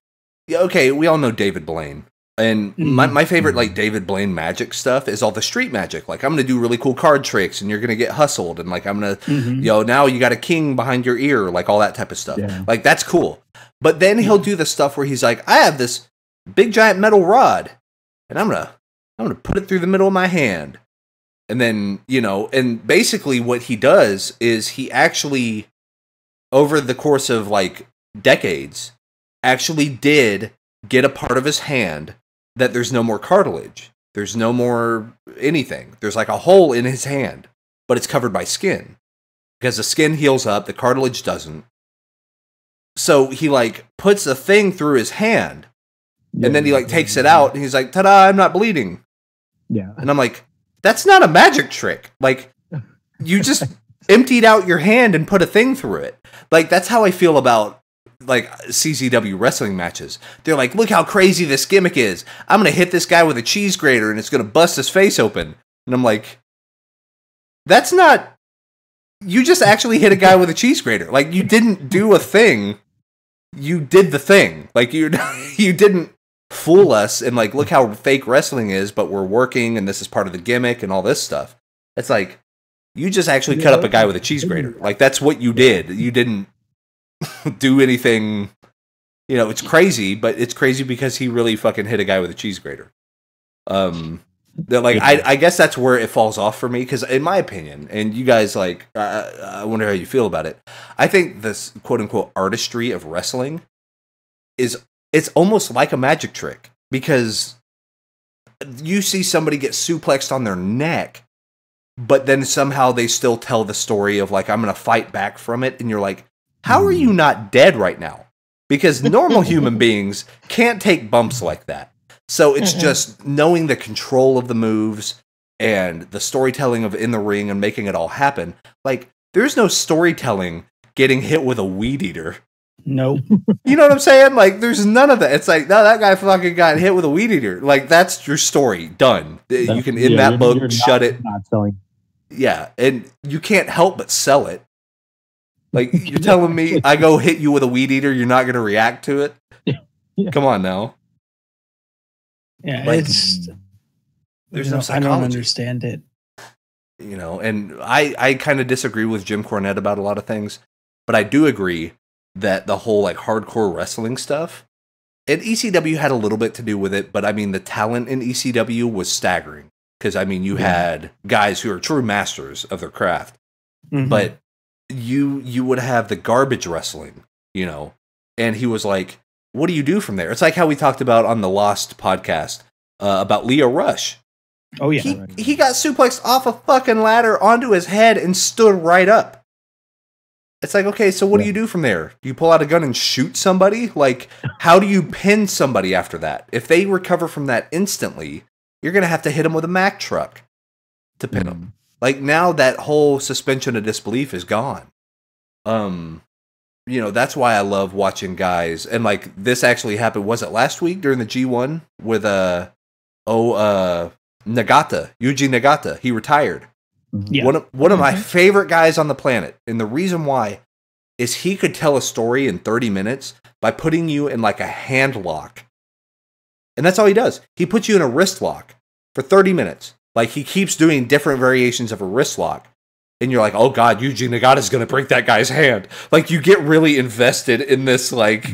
okay, we all know David Blaine. And my favorite, like, David Blaine magic stuff is all the street magic. Like, I'm going to do really cool card tricks, and you're going to get hustled. And, like, I'm going to, now you got a king behind your ear, like, all that type of stuff. Yeah. Like, that's cool. But then he'll do the stuff where he's like, I have this big, giant metal rod, and I'm going to put it through the middle of my hand. And then, and basically what he does is he actually, over the course of, like, decades, actually did get a part of his hand that there's no more cartilage. There's no more anything. There's like a hole in his hand, but it's covered by skin. Because the skin heals up, the cartilage doesn't. So he like puts a thing through his hand, and then he like takes it out, and he's like, ta-da, I'm not bleeding. Yeah. And I'm like, that's not a magic trick. Like, you just emptied out your hand and put a thing through it. Like, that's how I feel about like CZW wrestling matches. They're like, look how crazy this gimmick is. I'm going to hit this guy with a cheese grater and it's going to bust his face open. And I'm like, that's not, you just actually hit a guy with a cheese grater. Like, you didn't do a thing. You did the thing. Like, you didn't fool us and like, look how fake wrestling is, but we're working and this is part of the gimmick and all this stuff. It's like, you just actually cut up a guy with a cheese grater. Like, that's what you did. You didn't do anything, it's crazy, but it's crazy because he really fucking hit a guy with a cheese grater. Like, I guess that's where it falls off for me, because in my opinion, and you guys, like, I wonder how you feel about it, I think this quote-unquote artistry of wrestling it's almost like a magic trick, because you see somebody get suplexed on their neck, but then somehow they still tell the story of, like, I'm going to fight back from it, and you're like, how are you not dead right now? Because normal human beings can't take bumps like that. So it's just knowing the control of the moves and the storytelling of in the ring and making it all happen. Like, there's no storytelling getting hit with a weed eater. Nope. You know what I'm saying? Like, there's none of that. It's like, no, that guy fucking got hit with a weed eater. Like, that's your story. Done. You can, in that book, shut it. Not selling. Yeah, and you can't help but sell it. Like, you're telling me I go hit you with a weed eater, you're not going to react to it? Yeah. Come on now. Yeah, like, there's no psychology. I don't understand it. And I kind of disagree with Jim Cornette about a lot of things, but I do agree that the whole like hardcore wrestling stuff, and ECW had a little bit to do with it, but I mean the talent in ECW was staggering, because I mean you had guys who are true masters of their craft, but you would have the garbage wrestling, and he was like, what do you do from there? It's like how we talked about on the Lost podcast about Leo Rush. Oh yeah, he got suplexed off a fucking ladder onto his head and stood right up. It's like, okay, so what do you do from there? Do you pull out a gun and shoot somebody? Like, how do you pin somebody after that? If they recover from that instantly, you're gonna have to hit them with a Mack truck to pin them. Like, now that whole suspension of disbelief is gone. That's why I love watching guys. And, like, this actually happened, was it last week during the G1 with, Nagata, Yuji Nagata. He retired. Yeah. One of my favorite guys on the planet. And the reason why is he could tell a story in 30 minutes by putting you in, like, a hand lock. And that's all he does. He puts you in a wrist lock for 30 minutes. Like, he keeps doing different variations of a wrist lock. And you're like, oh God, Yuji Nagata's going to break that guy's hand. Like, you get really invested in this, like,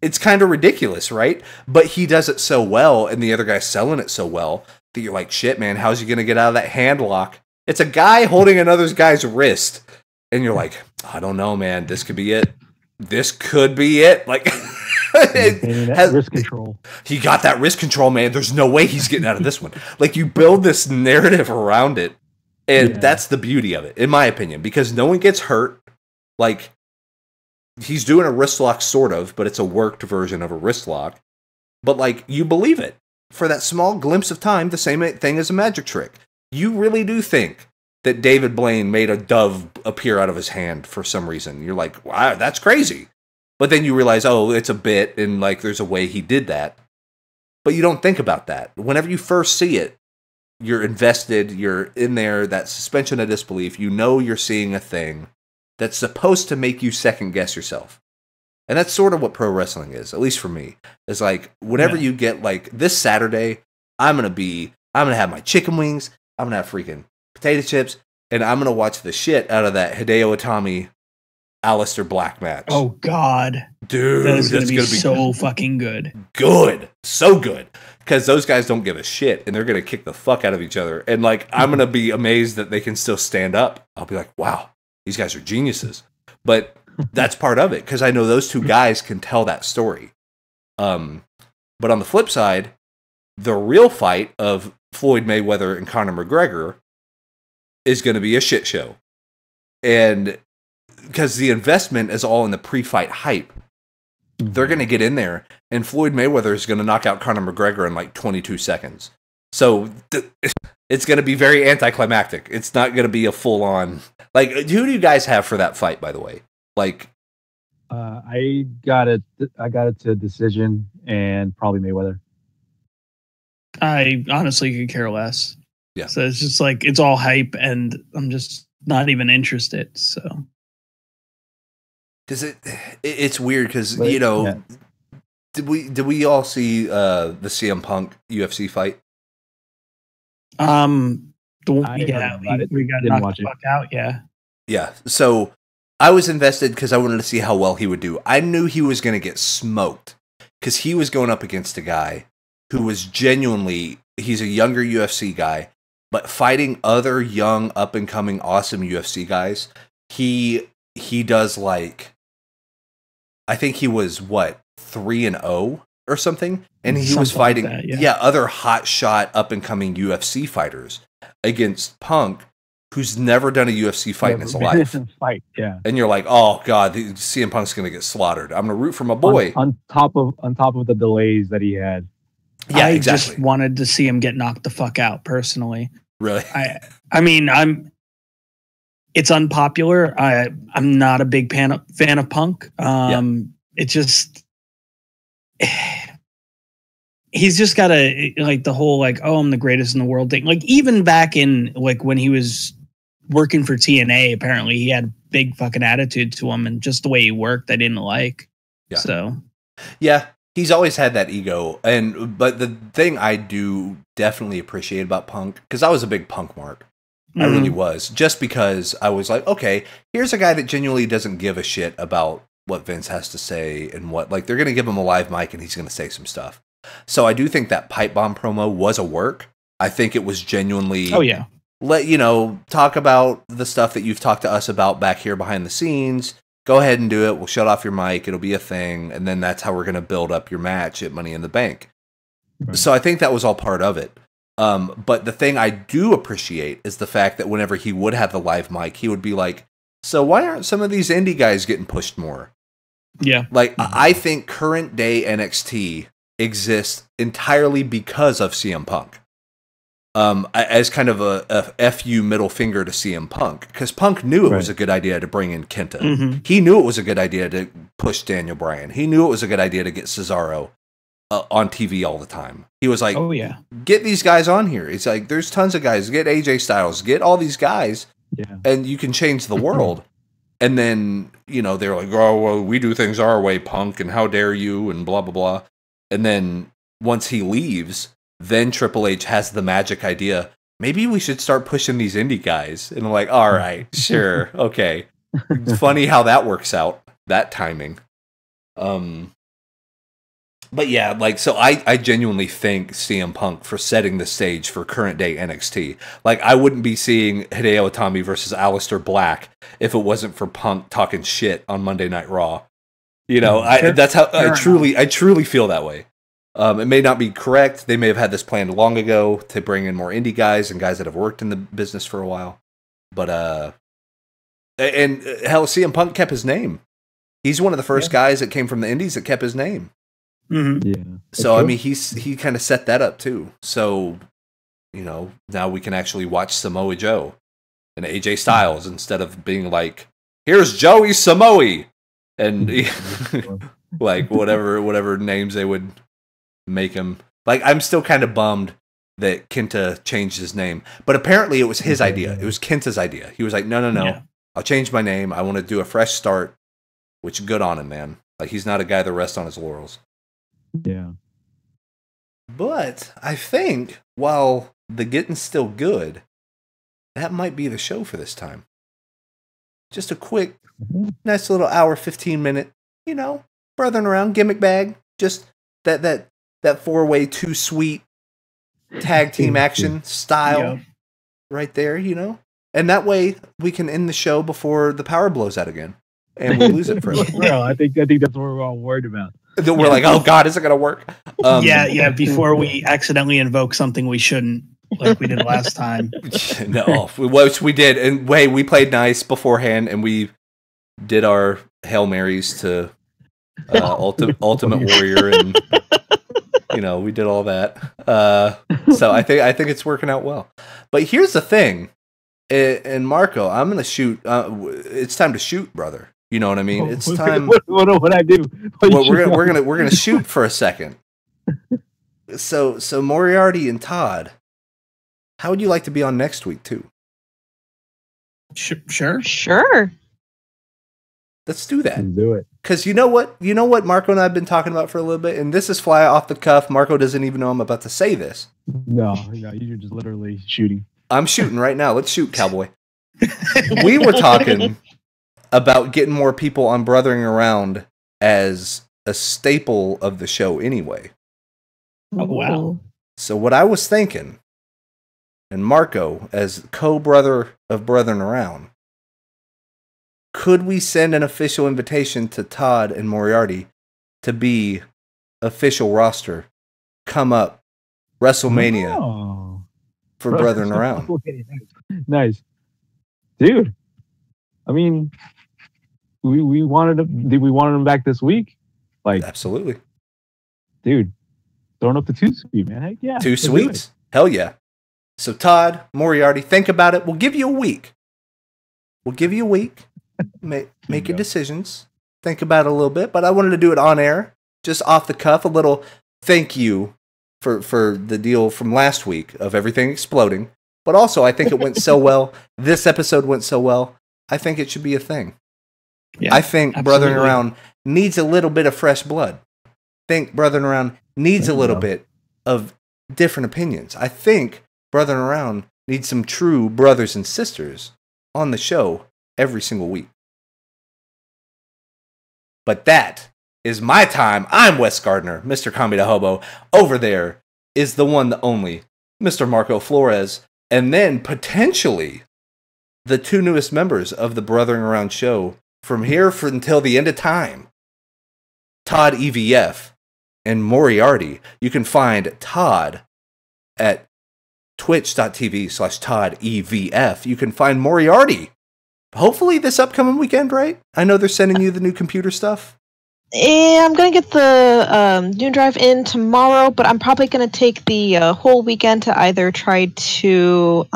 it's kind of ridiculous, right? But he does it so well, and the other guy's selling it so well, that you're like, shit, man, how's he going to get out of that hand lock? It's a guy holding another guy's wrist. And you're like, I don't know, man. This could be it. This could be it. Like, risk control. He got that wrist control, man. There's no way he's getting out of this one. Like, you build this narrative around it. And that's the beauty of it, in my opinion, because no one gets hurt. Like, he's doing a wrist lock, sort of, but it's a worked version of a wrist lock. But, like, you believe it. For that small glimpse of time, the same thing as a magic trick. You really do think that David Blaine made a dove appear out of his hand for some reason. You're like, wow, that's crazy. But then you realize, oh, it's a bit, and like there's a way he did that. But you don't think about that. Whenever you first see it, you're invested, you're in there, that suspension of disbelief. You know you're seeing a thing that's supposed to make you second guess yourself. And that's sort of what pro wrestling is, at least for me. It's like, whenever you get like, this Saturday, I'm going to have my chicken wings, I'm going to have freaking potato chips, and I'm going to watch the shit out of that Hideo Itami Aleister Black match. Oh, God. Dude, that is going to be so fucking good. Good. So good. Because those guys don't give a shit, and they're going to kick the fuck out of each other. And, like, I'm going to be amazed that they can still stand up. I'll be like, wow, these guys are geniuses. But that's part of it, because I know those two guys can tell that story. But on the flip side, the real fight of Floyd Mayweather and Conor McGregor is going to be a shit show. And because the investment is all in the pre-fight hype, they're going to get in there, and Floyd Mayweather is going to knock out Conor McGregor in like 22 seconds. So it's going to be very anticlimactic. It's not going to be a full-on... Like, who do you guys have for that fight, by the way? Like, I got it to decision and probably Mayweather. I honestly could care less. Yeah. So it's just like, it's all hype, and I'm just not even interested. So. Because it's weird because, you know, did we all see the CM Punk UFC fight? We got knocked the fuck out. Yeah. Yeah. So I was invested because I wanted to see how well he would do. I knew he was going to get smoked because he was going up against a guy who was genuinely, he's a younger UFC guy, but fighting other young, up-and-coming, awesome UFC guys, he does like, I think he was, 3-0 or something? And he was fighting, like that, other hot-shot, up-and-coming UFC fighters against Punk, who's never done a UFC fight in his life. And you're like, oh, God, CM Punk's going to get slaughtered. I'm going to root for my boy. On top of the delays that he had. Yeah, I just wanted to see him get knocked the fuck out, personally. Really? I mean, it's unpopular. I'm not a big fan of Punk. It just, he's just got the whole like, oh, I'm the greatest in the world thing. Like, even back in like when he was working for TNA, apparently he had a big fucking attitude to him, and just the way he worked, I didn't like. Yeah. So, yeah. He's always had that ego, but the thing I do definitely appreciate about Punk, because I was a big Punk mark, I really was, just because I was like, okay, here's a guy that genuinely doesn't give a shit about what Vince has to say and what, like, they're going to give him a live mic and he's going to say some stuff. So I do think that pipe bomb promo was a work. I think it was genuinely, talk about the stuff that you've talked to us about back here behind the scenes. Go ahead and do it. We'll shut off your mic. It'll be a thing. And then that's how we're going to build up your match at Money in the Bank. Right. So I think that was all part of it. But the thing I do appreciate is the fact that whenever he would have the live mic, he would be like, so why aren't some of these indie guys getting pushed more? Yeah. Like, I think current day NXT exists entirely because of CM Punk. As kind of a FU middle finger to CM Punk, because Punk knew it was a good idea to bring in Kenta. Mm-hmm. He knew it was a good idea to push Daniel Bryan. He knew it was a good idea to get Cesaro on TV all the time. He was like, get these guys on here. It's like, there's tons of guys. Get AJ Styles. Get all these guys, and you can change the world. And then, they're like, oh, well, we do things our way, Punk, and how dare you, and blah, blah, blah. And then once he leaves, then Triple H has the magic idea, maybe we should start pushing these indie guys. And I'm like, all right, sure, okay. Funny how that works out, that timing. But yeah, like, so I genuinely think CM Punk for setting the stage for current day NXT. Like, I wouldn't be seeing Hideo Itami versus Aleister Black if it wasn't for Punk talking shit on Monday Night Raw. You know, that's how I truly feel that way. It may not be correct. They may have had this planned long ago to bring in more indie guys and guys that have worked in the business for a while. But, and hell, CM Punk kept his name. He's one of the first guys that came from the indies that kept his name. Mm-hmm. Yeah. So, I mean, he kind of set that up too. So, you know, now we can actually watch Samoa Joe and AJ Styles instead of being like, here's Joey Samoa. And like whatever names they would make him. Like, I'm still kind of bummed that Kenta changed his name, but apparently it was his idea. It was Kenta's idea. He was like, no, Yeah. I'll change my name. I want to do a fresh start, which good on him, man. Like, he's not a guy that rests on his laurels. Yeah. But I think while the getting's still good, that might be the show for this time. Just a quick, nice little hour, 15-minute, you know, brothering around, gimmick bag. Just that 4-way, too sweet tag team action style right there, you know? And that way we can end the show before the power blows out again. And we'll lose it forever. Well, I think that's what we're all worried about. We're like, oh God, is it going to work? Before we accidentally invoke something we shouldn't, like we did last time. No, which we did. And we played nice beforehand, and we did our Hail Marys to Ultimate Warrior, and you know, we did all that. So I think it's working out well. But here's the thing, and Marco, I'm gonna shoot. It's time to shoot, brother. You know what I mean? It's time. What I do? We're gonna shoot for a second. So Moriarty and Todd, how would you like to be on next week too? Sure. Let's do that. Let's do it. Because you know what Marco and I have been talking about for a little bit, and this is fly off the cuff. Marco doesn't even know I'm about to say this. No, you're just literally shooting. I'm shooting right now. Let's shoot, cowboy. We were talking about getting more people on Brothering Around as a staple of the show anyway. Oh, wow. So what I was thinking, and Marco as co-brother of Brothering Around, could we send an official invitation to Todd and Moriarty to be official roster come up WrestleMania for Brothering Around? Nice. Dude. I mean, we wanted them back this week? Like, absolutely. Dude, throwing up the 2-sweet, man. Heck yeah. 2 sweets? Hell yeah. So Todd, Moriarty, think about it. We'll give you a week. Make your decisions. Think about it a little bit. But I wanted to do it on air, just off the cuff, a little thank you for the deal from last week of everything exploding. But also, I think it went so well. This episode went so well. I think it should be a thing. Yeah, I think Brothering Around needs a little bit of fresh blood. Brothering Around needs a little bit of different opinions. I think Brothering Around needs some true brothers and sisters on the show every single week. But that is my time. I'm Wes Gardner, Mr. Comedy Hobo. Over there is the one, the only, Mr. Marco Flores. And then potentially the 2 newest members of the Brothering Around show from here until the end of time, Todd EVF and Moriarty. You can find Todd at twitch.tv/Todd EVF. You can find Moriarty hopefully this upcoming weekend, right? I know they're sending you the new computer stuff. Yeah, I'm going to get the new drive in tomorrow, but I'm probably going to take the whole weekend to either try to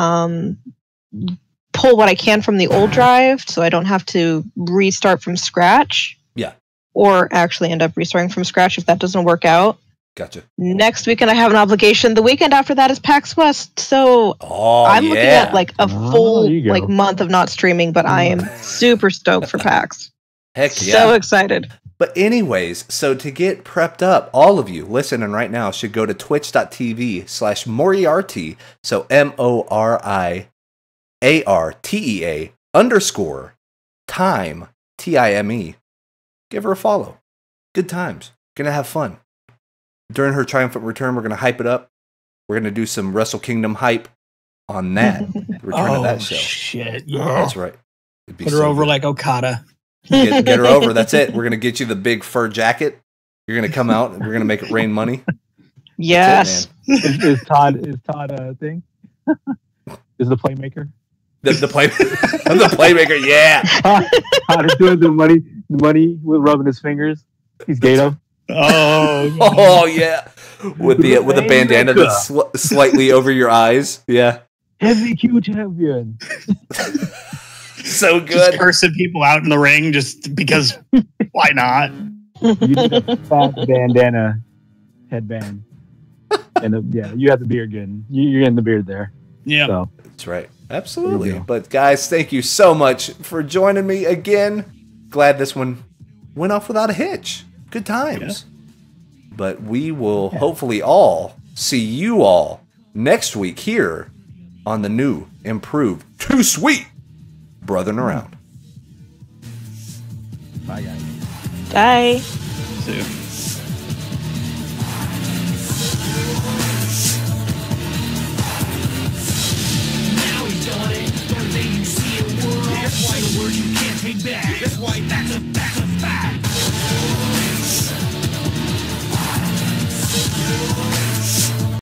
pull what I can from the old drive so I don't have to restart from scratch. Yeah. Or actually end up restarting from scratch if that doesn't work out. Gotcha. Next weekend I have an obligation. The weekend after that is PAX West, so I'm looking at like a full month of not streaming, but I am super stoked for PAX. Heck yeah. So excited. But anyways, so to get prepped up, all of you listening right now should go to twitch.tv/Moriarty. So MORIARTEA_time TIME. Give her a follow. Good times. Gonna have fun. during her triumphant return, we're going to hype it up. We're going to do some Wrestle Kingdom hype on that. Return of that show. Shit. Yeah. That's right. It'd be Put her so over good. like Okada. Get her over. That's it. We're going to get you the big fur jacket. You're going to come out and we're going to make it rain money. Yes. It, Is Todd a thing? Is the playmaker? the playmaker, yeah. Todd is doing the money with rubbing his fingers. He's Gato. Oh, Yeah. With a bandana that's slightly over your eyes. Yeah. Heavy Q champion. So just good. cursing people out in the ring just because why not? You need a fat bandana headband. And you have the beard getting. You're getting the beard there. Yeah. So That's right. Absolutely. There you go. But guys, thank you so much for joining me again. Glad this one went off without a hitch. Good times. But we will hopefully all see you all next week here on the new, improved, Too Sweet Brothering Around. bye guys. Bye. So, That's why the word you can't take back. That's why that's a